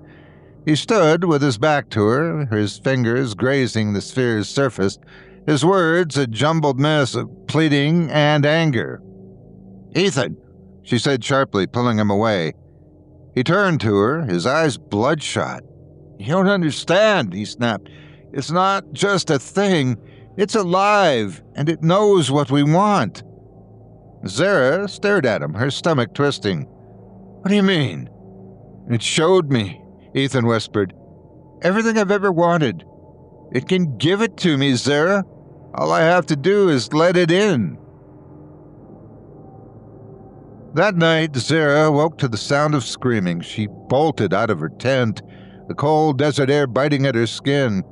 He stood with his back to her, his fingers grazing the sphere's surface, his words a jumbled mess of pleading and anger. "Ethan," she said sharply, pulling him away. He turned to her, his eyes bloodshot. "You don't understand," he snapped. "It's not just a thing. It's alive, and it knows what we want." Zara stared at him, her stomach twisting. "What do you mean?" "It showed me," Ethan whispered. "Everything I've ever wanted. It can give it to me, Zara. All I have to do is let it in." That night, Zara woke to the sound of screaming. She bolted out of her tent, the cold desert air biting at her skin.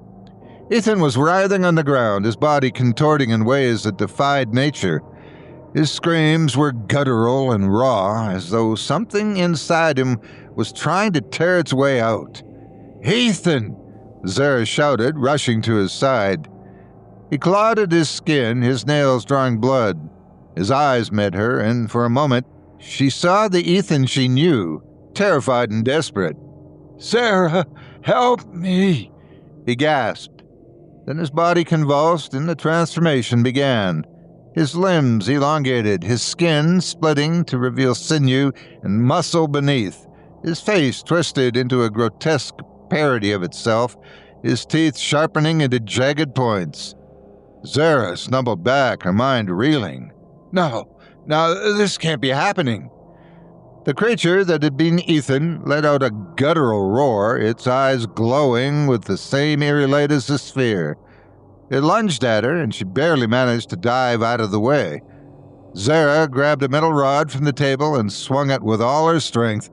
Ethan was writhing on the ground, his body contorting in ways that defied nature. His screams were guttural and raw, as though something inside him was trying to tear its way out. "Ethan!" Zara shouted, rushing to his side. He clawed at his skin, his nails drawing blood. His eyes met her, and for a moment, she saw the Ethan she knew, terrified and desperate. "Zara, help me!" he gasped. Then his body convulsed and the transformation began. His limbs elongated, his skin splitting to reveal sinew and muscle beneath, his face twisted into a grotesque parody of itself, his teeth sharpening into jagged points. Zara stumbled back, her mind reeling. No, this can't be happening." The creature that had been Ethan let out a guttural roar, its eyes glowing with the same eerie light as the sphere. It lunged at her, and she barely managed to dive out of the way. Zara grabbed a metal rod from the table and swung it with all her strength,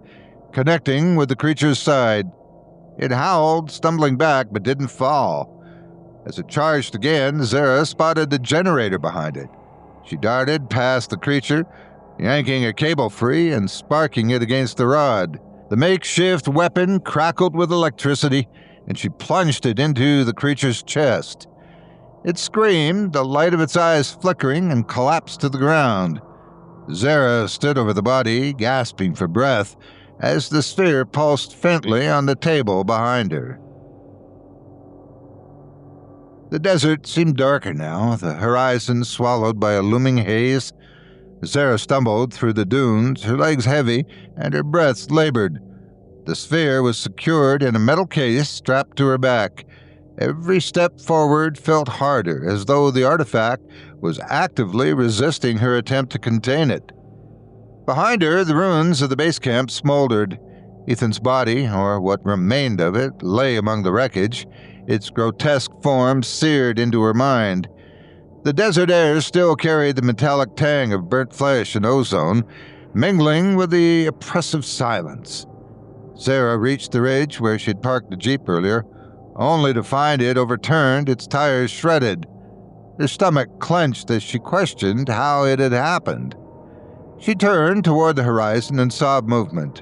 connecting with the creature's side. It howled, stumbling back, but didn't fall. As it charged again, Zara spotted the generator behind it. She darted past the creature, yanking a cable free and sparking it against the rod. The makeshift weapon crackled with electricity, and she plunged it into the creature's chest. It screamed, the light of its eyes flickering, and collapsed to the ground. Zara stood over the body, gasping for breath, as the sphere pulsed faintly on the table behind her. The desert seemed darker now, the horizon swallowed by a looming haze. Zara stumbled through the dunes, her legs heavy and her breath labored. The sphere was secured in a metal case strapped to her back. Every step forward felt harder, as though the artifact was actively resisting her attempt to contain it. Behind her, the ruins of the base camp smoldered. Ethan's body, or what remained of it, lay among the wreckage, its grotesque form seared into her mind. The desert air still carried the metallic tang of burnt flesh and ozone, mingling with the oppressive silence. Sarah reached the ridge where she'd parked the Jeep earlier, only to find it overturned, its tires shredded. Her stomach clenched as she questioned how it had happened. She turned toward the horizon and saw movement.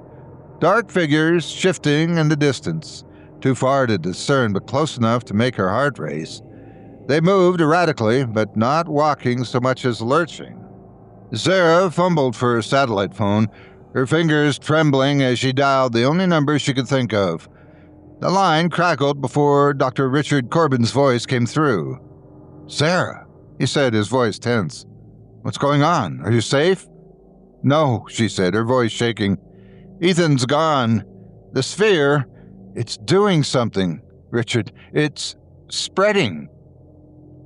Dark figures shifting in the distance, too far to discern but close enough to make her heart race. They moved erratically, but not walking so much as lurching. Sarah fumbled for her satellite phone, her fingers trembling as she dialed the only number she could think of. The line crackled before Dr. Richard Corbin's voice came through. "Sarah," he said, his voice tense. "What's going on? Are you safe?" "No," she said, her voice shaking. "Ethan's gone. The sphere, it's doing something, Richard. It's spreading."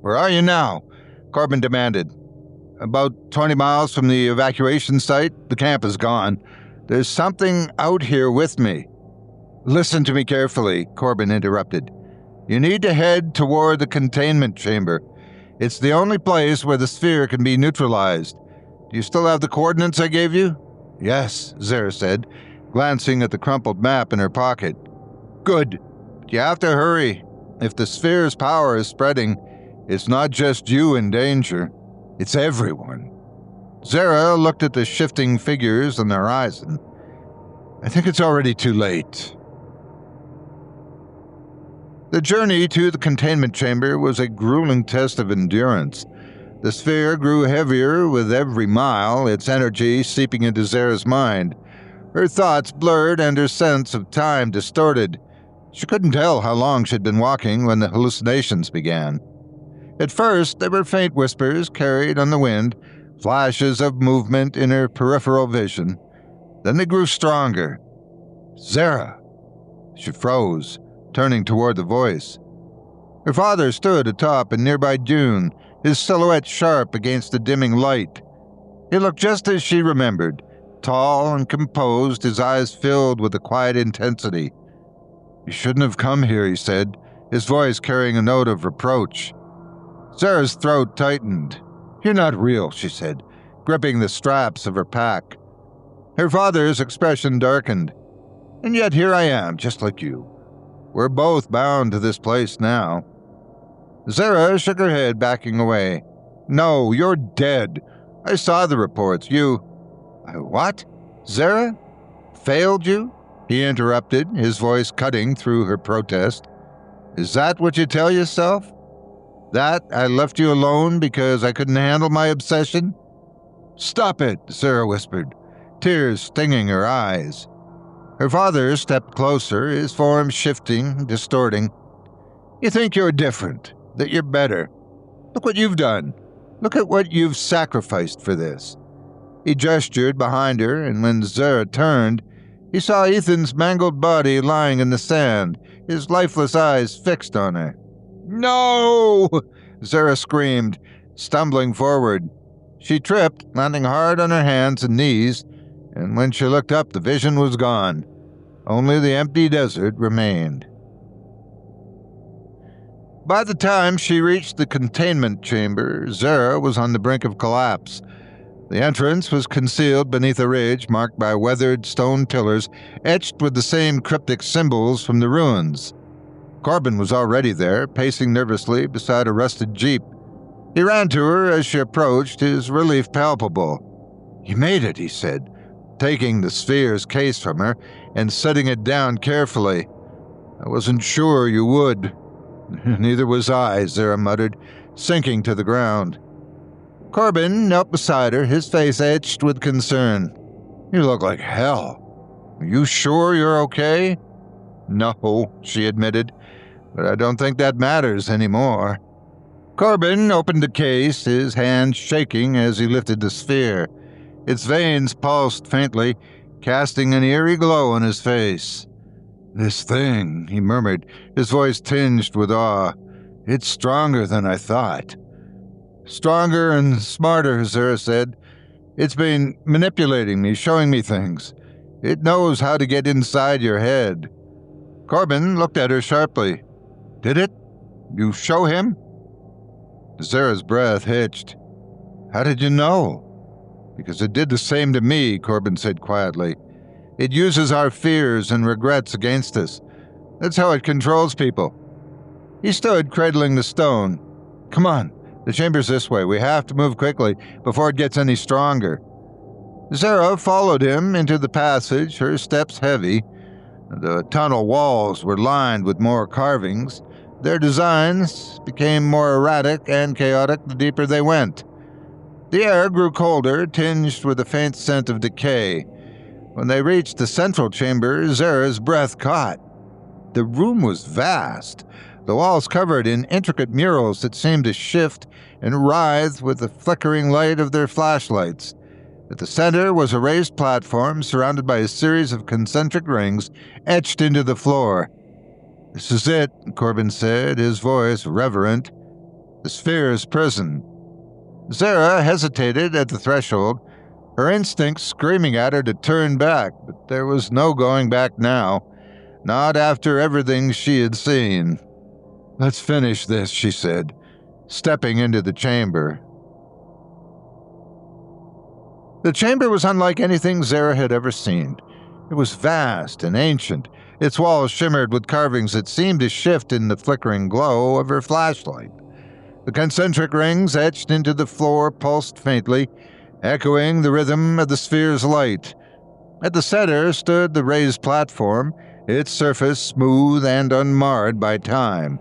"Where are you now?" Corbin demanded. "About 20 miles from the evacuation site. The camp is gone. There's something out here with me." "Listen to me carefully," Corbin interrupted. "You need to head toward the containment chamber. It's the only place where the sphere can be neutralized. Do you still have the coordinates I gave you?" "Yes," Sarah said, glancing at the crumpled map in her pocket. "Good. But you have to hurry. If the sphere's power is spreading, it's not just you in danger. It's everyone." Sarah looked at the shifting figures on the horizon. "I think it's already too late." The journey to the containment chamber was a grueling test of endurance. The sphere grew heavier with every mile, its energy seeping into Sarah's mind. Her thoughts blurred and her sense of time distorted. She couldn't tell how long she'd been walking when the hallucinations began. At first, there were faint whispers carried on the wind, flashes of movement in her peripheral vision. Then they grew stronger. "Sarah!" She froze, turning toward the voice. Her father stood atop a nearby dune, his silhouette sharp against the dimming light. He looked just as she remembered, tall and composed, his eyes filled with a quiet intensity. "You shouldn't have come here," he said, his voice carrying a note of reproach. Sarah's throat tightened. "You're not real," she said, gripping the straps of her pack. Her father's expression darkened. "And yet here I am, just like you. We're both bound to this place now." Sarah shook her head, backing away. "No, you're dead. I saw the reports. You..." "What? Sarah? Failed you?" he interrupted, his voice cutting through her protest. "Is that what you tell yourself? That I left you alone because I couldn't handle my obsession?" "Stop it," Sarah whispered, tears stinging her eyes. Her father stepped closer, his form shifting, distorting. "You think you're different, that you're better. Look what you've done. Look at what you've sacrificed for this." He gestured behind her, and when Sarah turned, he saw Ethan's mangled body lying in the sand, his lifeless eyes fixed on her. "No!" Sarah screamed, stumbling forward. She tripped, landing hard on her hands and knees, and when she looked up, the vision was gone. Only the empty desert remained. By the time she reached the containment chamber, Sarah was on the brink of collapse. The entrance was concealed beneath a ridge marked by weathered stone pillars etched with the same cryptic symbols from the ruins. Corbin was already there, pacing nervously beside a rusted jeep. He ran to her as she approached, his relief palpable. "You made it," he said, taking the sphere's case from her and setting it down carefully. "I wasn't sure you would." "Neither was I," Sarah muttered, sinking to the ground. Corbin knelt beside her, his face etched with concern. "You look like hell. Are you sure you're okay?" "No," she admitted, "but I don't think that matters anymore." Corbin opened the case, his hand shaking as he lifted the sphere. Its veins pulsed faintly, casting an eerie glow on his face. "This thing," he murmured, his voice tinged with awe. "It's stronger than I thought." "Stronger and smarter," Zara said. "It's been manipulating me, showing me things. It knows how to get inside your head." Corbin looked at her sharply. "Did it? You show him?" Zara's breath hitched. "How did you know?" "Because it did the same to me," Corbin said quietly. "It uses our fears and regrets against us. That's how it controls people." He stood, cradling the stone. "Come on, the chamber's this way. We have to move quickly before it gets any stronger." Zara followed him into the passage, her steps heavy. The tunnel walls were lined with more carvings. Their designs became more erratic and chaotic the deeper they went. The air grew colder, tinged with a faint scent of decay. When they reached the central chamber, Zara's breath caught. The room was vast, the walls covered in intricate murals that seemed to shift and writhe with the flickering light of their flashlights. At the center was a raised platform surrounded by a series of concentric rings etched into the floor. "This is it," Corbin said, his voice reverent. "The sphere's prison." Zara hesitated at the threshold, her instincts screaming at her to turn back, but there was no going back now, not after everything she had seen. "Let's finish this," she said, stepping into the chamber. The chamber was unlike anything Zara had ever seen. It was vast and ancient. Its walls shimmered with carvings that seemed to shift in the flickering glow of her flashlight. The concentric rings etched into the floor pulsed faintly, echoing the rhythm of the sphere's light. At the center stood the raised platform, its surface smooth and unmarred by time.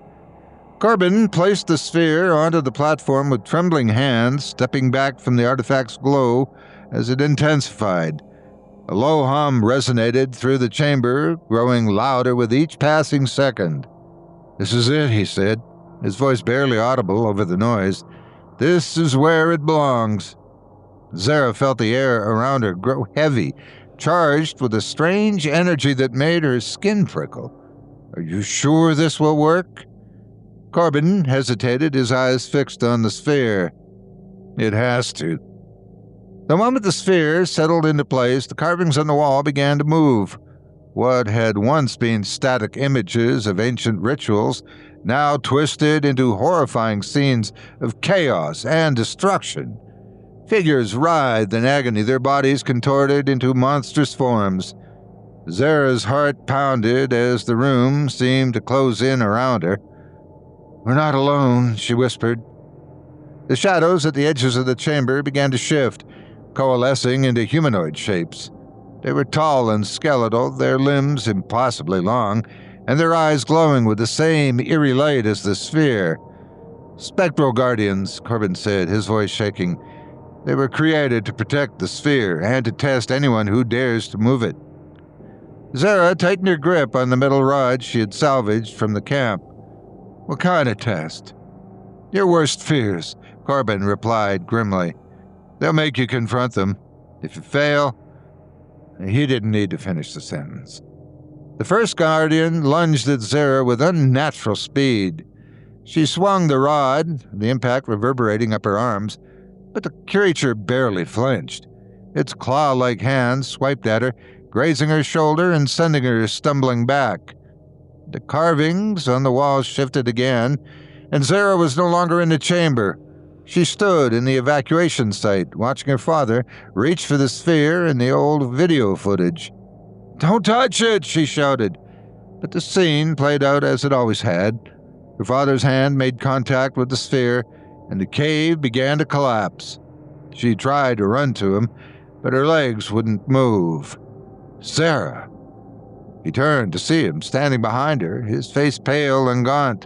Corbin placed the sphere onto the platform with trembling hands, stepping back from the artifact's glow as it intensified. A low hum resonated through the chamber, growing louder with each passing second. "This is it," he said, his voice barely audible over the noise. "This is where it belongs." Zara felt the air around her grow heavy, charged with a strange energy that made her skin prickle. "Are you sure this will work?" Corbin hesitated, his eyes fixed on the sphere. "It has to." The moment the sphere settled into place, the carvings on the wall began to move. What had once been static images of ancient rituals now twisted into horrifying scenes of chaos and destruction. Figures writhed in agony, their bodies contorted into monstrous forms. Zara's heart pounded as the room seemed to close in around her. "We're not alone," she whispered. The shadows at the edges of the chamber began to shift, coalescing into humanoid shapes. They were tall and skeletal, their limbs impossibly long, and their eyes glowing with the same eerie light as the sphere. "Spectral guardians," Corbin said, his voice shaking. "They were created to protect the sphere and to test anyone who dares to move it." Zara tightened her grip on the metal rod she had salvaged from the camp. "What kind of test?" "Your worst fears," Corbin replied grimly. "They'll make you confront them. If you fail..." He didn't need to finish the sentence. The first guardian lunged at Zara with unnatural speed. She swung the rod, the impact reverberating up her arms, but the creature barely flinched. Its claw-like hands swiped at her, grazing her shoulder and sending her stumbling back. The carvings on the walls shifted again, and Zara was no longer in the chamber. She stood in the evacuation site, watching her father reach for the sphere in the old video footage. "Don't touch it!" she shouted. But the scene played out as it always had. Her father's hand made contact with the sphere, and the cave began to collapse. She tried to run to him, but her legs wouldn't move. "Zara!" He turned to see him standing behind her, his face pale and gaunt.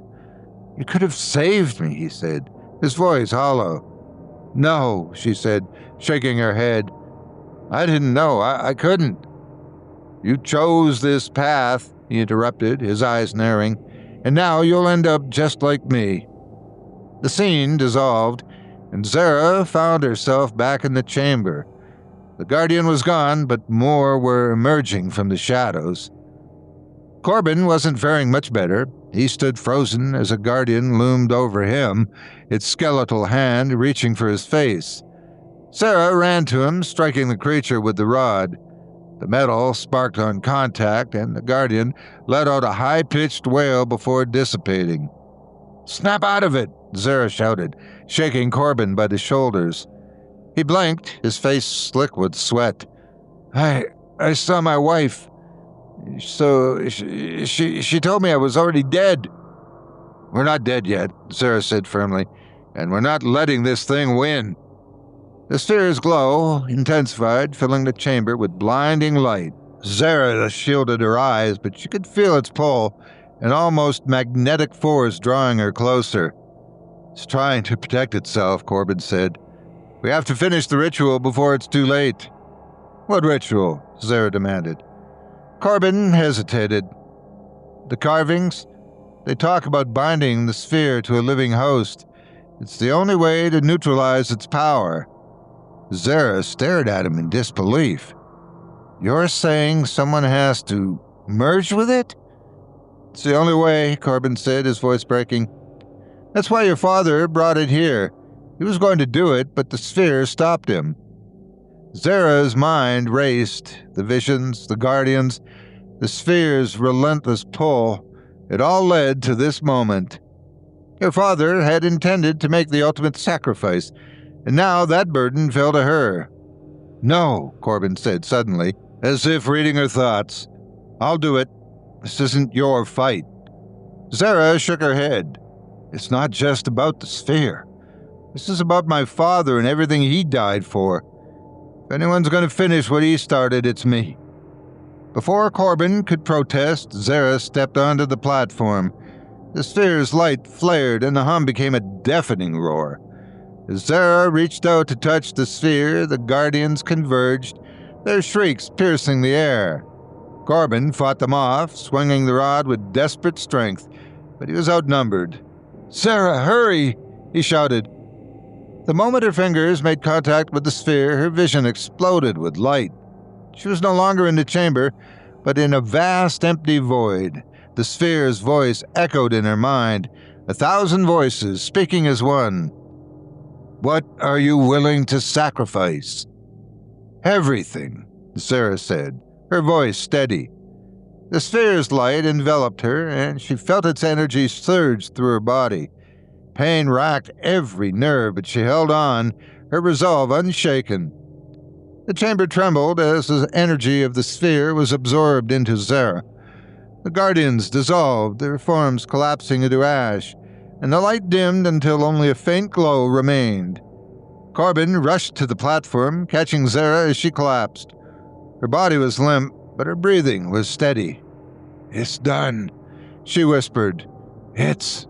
"You could have saved me," he said, his voice hollow. "No," she said, shaking her head. "I didn't know. I couldn't." "You chose this path," he interrupted, his eyes narrowing, "and now you'll end up just like me." The scene dissolved, and Zara found herself back in the chamber. The Guardian was gone, but more were emerging from the shadows. Corbin wasn't faring much better. He stood frozen as a Guardian loomed over him, its skeletal hand reaching for his face. Sarah ran to him, striking the creature with the rod. The metal sparked on contact, and the Guardian let out a high-pitched wail before dissipating. "Snap out of it!" Sarah shouted, shaking Corbin by the shoulders. He blinked, his face slick with sweat. I saw my wife. So she told me I was already dead." "We're not dead yet," Sarah said firmly, "and we're not letting this thing win." The sphere's glow intensified, filling the chamber with blinding light. Sarah shielded her eyes, but she could feel its pull, an almost magnetic force drawing her closer. "It's trying to protect itself," Corbin said. "We have to finish the ritual before it's too late." "What ritual?" Sarah demanded. Corbin hesitated. "The carvings? They talk about binding the sphere to a living host. It's the only way to neutralize its power." Zara stared at him in disbelief. "You're saying someone has to merge with it?" "It's the only way," Corbin said, his voice breaking. "That's why your father brought it here. He was going to do it, but the sphere stopped him." Zara's mind raced. The visions, the Guardians, the sphere's relentless pull. It all led to this moment. Your father had intended to make the ultimate sacrifice, and now that burden fell to her. "No," Corbin said suddenly, as if reading her thoughts. "I'll do it. This isn't your fight." Zara shook her head. "It's not just about the sphere. This is about my father and everything he died for. If anyone's going to finish what he started, it's me." Before Corbin could protest, Zara stepped onto the platform. The sphere's light flared and the hum became a deafening roar. As Zara reached out to touch the sphere, the Guardians converged, their shrieks piercing the air. Corbin fought them off, swinging the rod with desperate strength, but he was outnumbered. "Zara, hurry!" he shouted. The moment her fingers made contact with the sphere, her vision exploded with light. She was no longer in the chamber, but in a vast empty void. The sphere's voice echoed in her mind, 1,000 voices speaking as one. "What are you willing to sacrifice?" "Everything," Sarah said, her voice steady. The sphere's light enveloped her, and she felt its energy surge through her body. Pain racked every nerve, but she held on, her resolve unshaken. The chamber trembled as the energy of the sphere was absorbed into Zara. The Guardians dissolved, their forms collapsing into ash, and the light dimmed until only a faint glow remained. Corbin rushed to the platform, catching Zara as she collapsed. Her body was limp, but her breathing was steady. "It's done," she whispered. "It's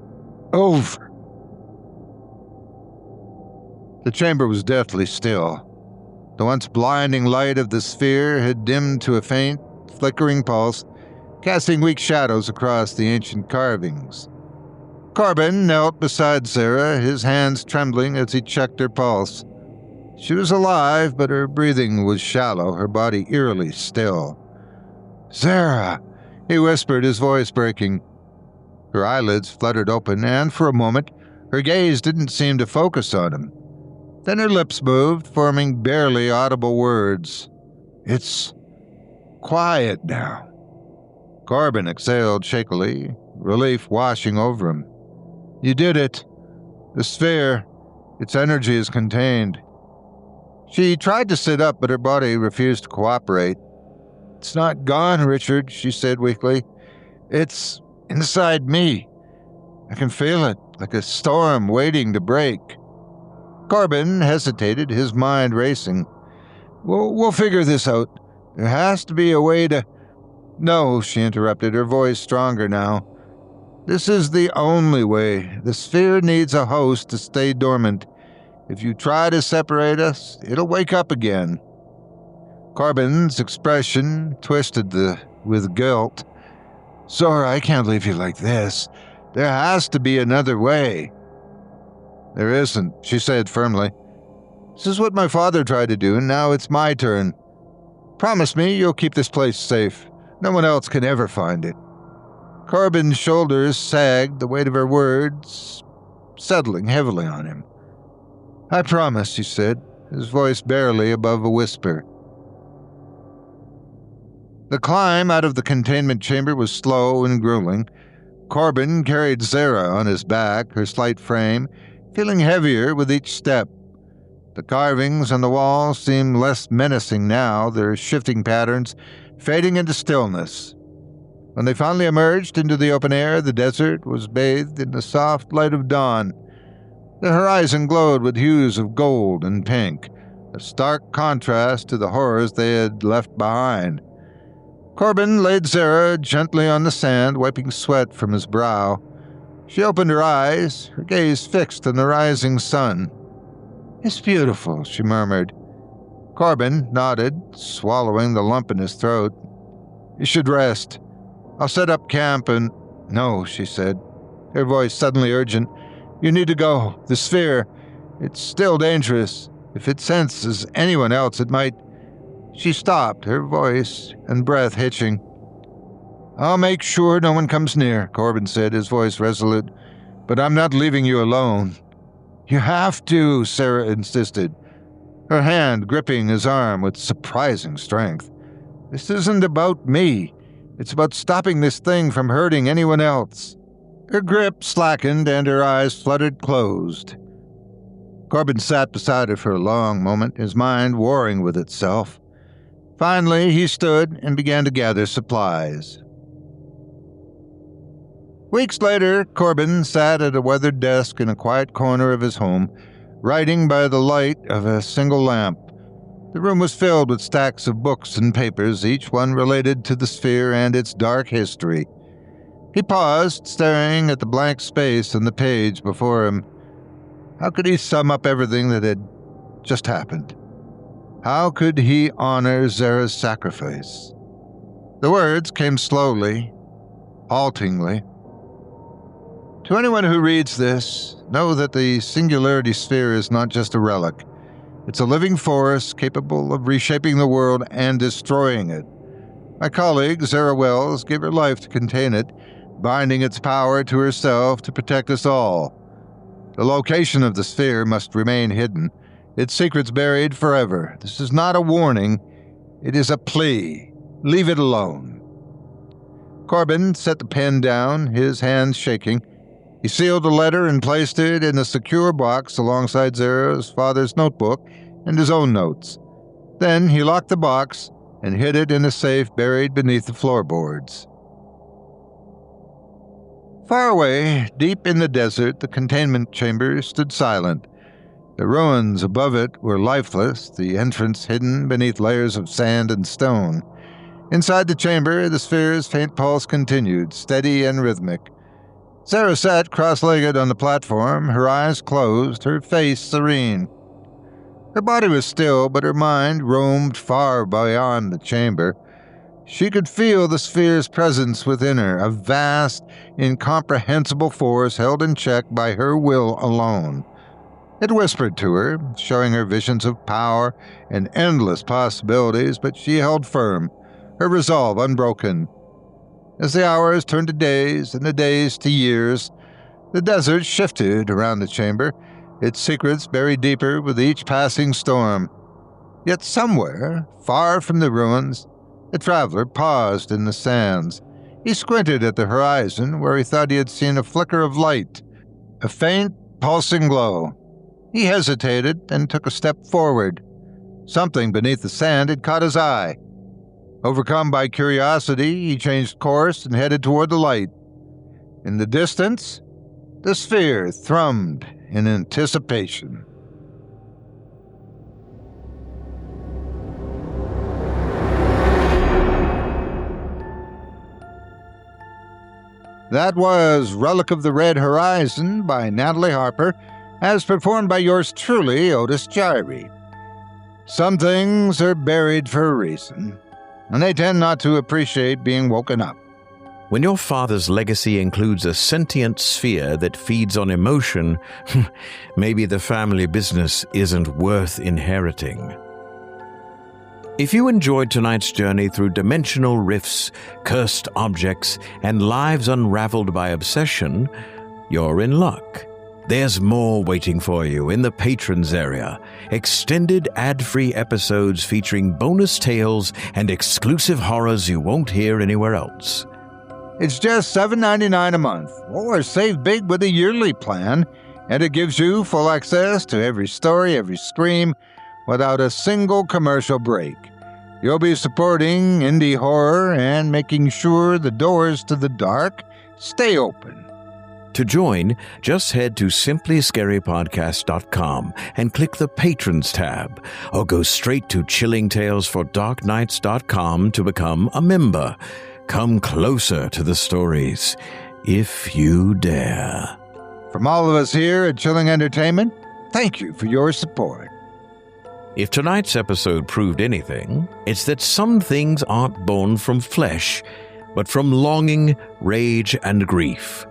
over." The chamber was deathly still. The once blinding light of the sphere had dimmed to a faint, flickering pulse, casting weak shadows across the ancient carvings. Corbin knelt beside Sarah, his hands trembling as he checked her pulse. She was alive, but her breathing was shallow, her body eerily still. "Sarah," he whispered, his voice breaking. Her eyelids fluttered open, and for a moment, her gaze didn't seem to focus on him. Then her lips moved, forming barely audible words. "It's quiet now." Corbin exhaled shakily, relief washing over him. "You did it. The sphere, its energy is contained." She tried to sit up, but her body refused to cooperate. "It's not gone, Richard," she said weakly. "It's inside me. I can feel it, like a storm waiting to break." Corbin hesitated, his mind racing. We'll figure this out. There has to be a way to—" "No," she interrupted, her voice stronger now. "This is the only way. The sphere needs a host to stay dormant. If you try to separate us, it'll wake up again." Corbin's expression twisted with guilt. "Zora, I can't leave you like this. There has to be another way." "There isn't," she said firmly. This is what my father tried to do, and now it's my turn. Promise me you'll keep this place safe. No one else can ever find it." Corbin's shoulders sagged, the weight of her words settling heavily on him. "I promise," he said, his voice barely above a whisper. The climb out of the containment chamber was slow and grueling. Corbin carried Zara on his back, her slight frame feeling heavier with each step. The carvings on the wall seemed less menacing now, their shifting patterns fading into stillness. When they finally emerged into the open air, the desert was bathed in the soft light of dawn. The horizon glowed with hues of gold and pink, a stark contrast to the horrors they had left behind. Corbin laid Zara gently on the sand, wiping sweat from his brow. She opened her eyes, her gaze fixed on the rising sun. "It's beautiful," she murmured. Corbin nodded, swallowing the lump in his throat. "You should rest. I'll set up camp and—" "No," she said, her voice suddenly urgent. "You need to go. The sphere. It's still dangerous. If it senses anyone else, it might—" She stopped, her voice and breath hitching. "I'll make sure no one comes near," Corbin said, his voice resolute. "But I'm not leaving you alone." "You have to," Sarah insisted, her hand gripping his arm with surprising strength. "This isn't about me. It's about stopping this thing from hurting anyone else." Her grip slackened and her eyes fluttered closed. Corbin sat beside her for a long moment, his mind warring with itself. Finally, he stood and began to gather supplies. Weeks later, Corbin sat at a weathered desk in a quiet corner of his home, writing by the light of a single lamp. The room was filled with stacks of books and papers, each one related to the sphere and its dark history. He paused, staring at the blank space on the page before him. How could he sum up everything that had just happened? How could he honor Zara's sacrifice? The words came slowly, haltingly. To anyone who reads this, know that the Singularity Sphere is not just a relic. It's a living force capable of reshaping the world and destroying it. My colleague, Zara Wells, gave her life to contain it, binding its power to herself to protect us all. The location of the sphere must remain hidden, its secrets buried forever. This is not a warning, it is a plea. Leave it alone. Corbin set the pen down, his hands shaking. He sealed the letter and placed it in a secure box alongside Zara's father's notebook and his own notes. Then he locked the box and hid it in a safe buried beneath the floorboards. Far away, deep in the desert, the containment chamber stood silent. The ruins above it were lifeless, the entrance hidden beneath layers of sand and stone. Inside the chamber, the sphere's faint pulse continued, steady and rhythmic. Zara sat cross-legged on the platform, her eyes closed, her face serene. Her body was still, but her mind roamed far beyond the chamber. She could feel the sphere's presence within her, a vast, incomprehensible force held in check by her will alone. It whispered to her, showing her visions of power and endless possibilities, but she held firm, her resolve unbroken. As the hours turned to days and the days to years, the desert shifted around the chamber, its secrets buried deeper with each passing storm. Yet somewhere, far from the ruins, the traveler paused in the sands. He squinted at the horizon where he thought he had seen a flicker of light, a faint, pulsing glow. He hesitated and took a step forward. Something beneath the sand had caught his eye. Overcome by curiosity, he changed course and headed toward the light. In the distance, the sphere thrummed in anticipation. That was Relic of the Red Horizon by Natalie Harper, as performed by yours truly, Otis Jiry. Some things are buried for a reason, and they tend not to appreciate being woken up. When your father's legacy includes a sentient sphere that feeds on emotion, maybe the family business isn't worth inheriting. If you enjoyed tonight's journey through dimensional rifts, cursed objects, and lives unraveled by obsession, you're in luck. There's more waiting for you in the patrons area. Extended ad-free episodes featuring bonus tales and exclusive horrors you won't hear anywhere else. It's just $7.99 a month, or save big with a yearly plan, and it gives you full access to every story, every scream, without a single commercial break. You'll be supporting indie horror and making sure the doors to the dark stay open. To join, just head to simplyscarypodcast.com and click the Patrons tab, or go straight to chillingtalesfordarknights.com to become a member. Come closer to the stories, if you dare. From all of us here at Chilling Entertainment, thank you for your support. If tonight's episode proved anything, it's that some things aren't born from flesh, but from longing, rage, and grief.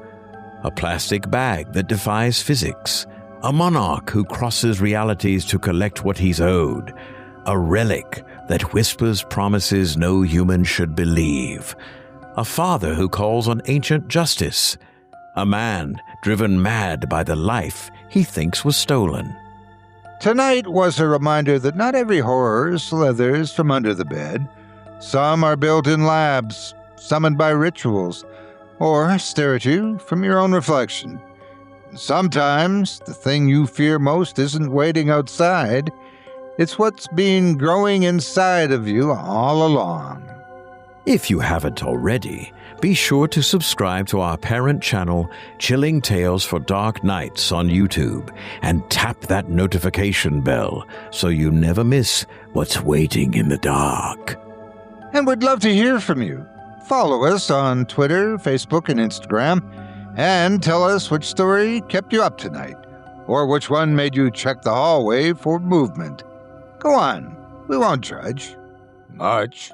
A plastic bag that defies physics. A monarch who crosses realities to collect what he's owed. A relic that whispers promises no human should believe. A father who calls on ancient justice. A man driven mad by the life he thinks was stolen. Tonight was a reminder that not every horror slithers from under the bed. Some are built in labs, summoned by rituals, or stare at you from your own reflection. Sometimes the thing you fear most isn't waiting outside. It's what's been growing inside of you all along. If you haven't already, be sure to subscribe to our parent channel, Chilling Tales for Dark Nights on YouTube, and tap that notification bell so you never miss what's waiting in the dark. And we'd love to hear from you. Follow us on Twitter, Facebook, and Instagram, and tell us which story kept you up tonight, or which one made you check the hallway for movement. Go on, we won't judge. Much.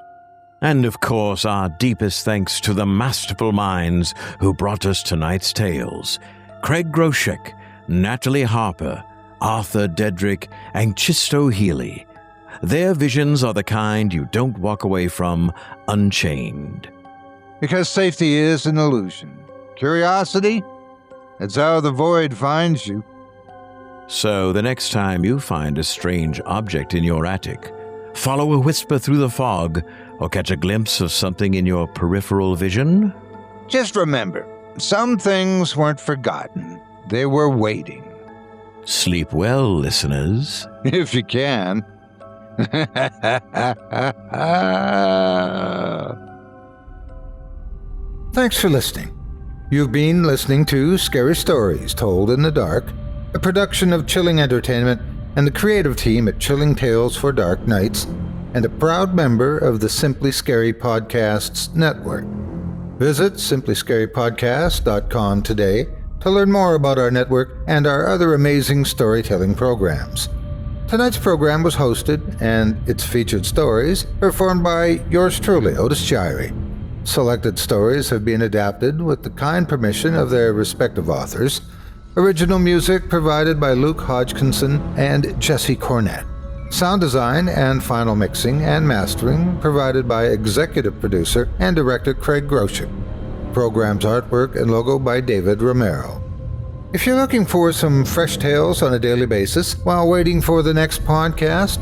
And of course, our deepest thanks to the masterful minds who brought us tonight's tales. Craig Groshek, Natalie Harper, Arthur Dedrick, and Chisto Healy. Their visions are the kind you don't walk away from unchained. Because safety is an illusion. Curiosity? That's how the void finds you. So the next time you find a strange object in your attic, follow a whisper through the fog, or catch a glimpse of something in your peripheral vision, just remember, some things weren't forgotten. They were waiting. Sleep well, listeners. If you can. Thanks for listening. You've been listening to Scary Stories Told in the Dark, a production of Chilling Entertainment and the creative team at Chilling Tales for Dark Nights, and a proud member of the Simply Scary Podcasts network. Visit simplyscarypodcast.com today to learn more about our network and our other amazing storytelling programs. Tonight's program was hosted, and its featured stories performed by yours truly, Otis Jiry. Selected stories have been adapted with the kind permission of their respective authors. Original music provided by Luke Hodgkinson and Jesse Cornett. Sound design and final mixing and mastering provided by executive producer and director Craig Groshek. Program's artwork and logo by David Romero. If you're looking for some fresh tales on a daily basis while waiting for the next podcast,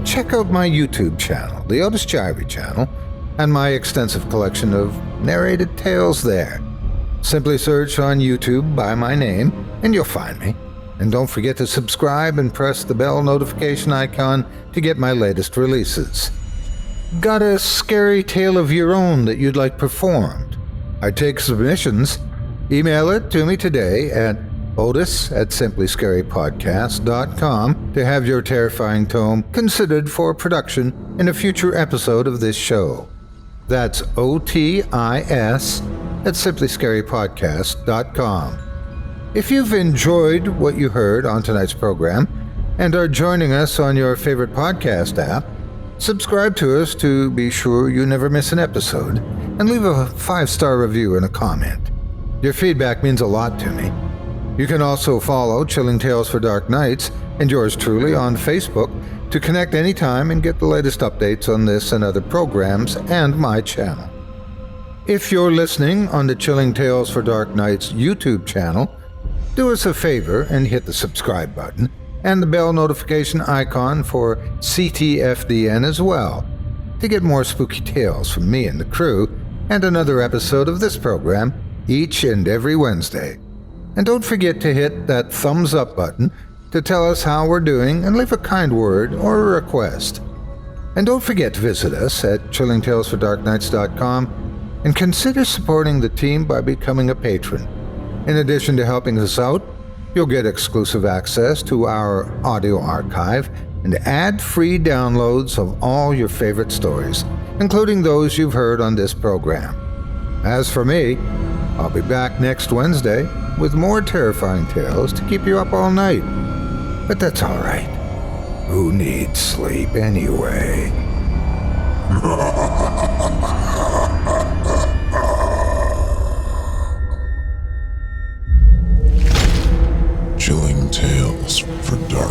check out my YouTube channel, the Otis Jiry channel, and my extensive collection of narrated tales there. Simply search on YouTube by my name, and you'll find me. And don't forget to subscribe and press the bell notification icon to get my latest releases. Got a scary tale of your own that you'd like performed? I take submissions. Email it to me today at otis@simplyscarypodcast.com to have your terrifying tome considered for production in a future episode of this show. That's OTIS@simplyscarypodcast.com. If you've enjoyed what you heard on tonight's program and are joining us on your favorite podcast app, subscribe to us to be sure you never miss an episode, and leave a 5-star review and a comment. Your feedback means a lot to me. You can also follow Chilling Tales for Dark Nights and yours truly on Facebook to connect anytime and get the latest updates on this and other programs and my channel. If you're listening on the Chilling Tales for Dark Nights YouTube channel, do us a favor and hit the subscribe button and the bell notification icon for ctfdn as well to get more spooky tales from me and the crew and another episode of this program each and every Wednesday. And don't forget to hit that thumbs up button to tell us how we're doing and leave a kind word or a request. And don't forget to visit us at chillingtalesfordarknights.com and consider supporting the team by becoming a patron. In addition to helping us out, you'll get exclusive access to our audio archive and ad-free downloads of all your favorite stories, including those you've heard on this program. As for me, I'll be back next Wednesday with more terrifying tales to keep you up all night. But that's all right. Who needs sleep anyway? Chilling Tales for Dark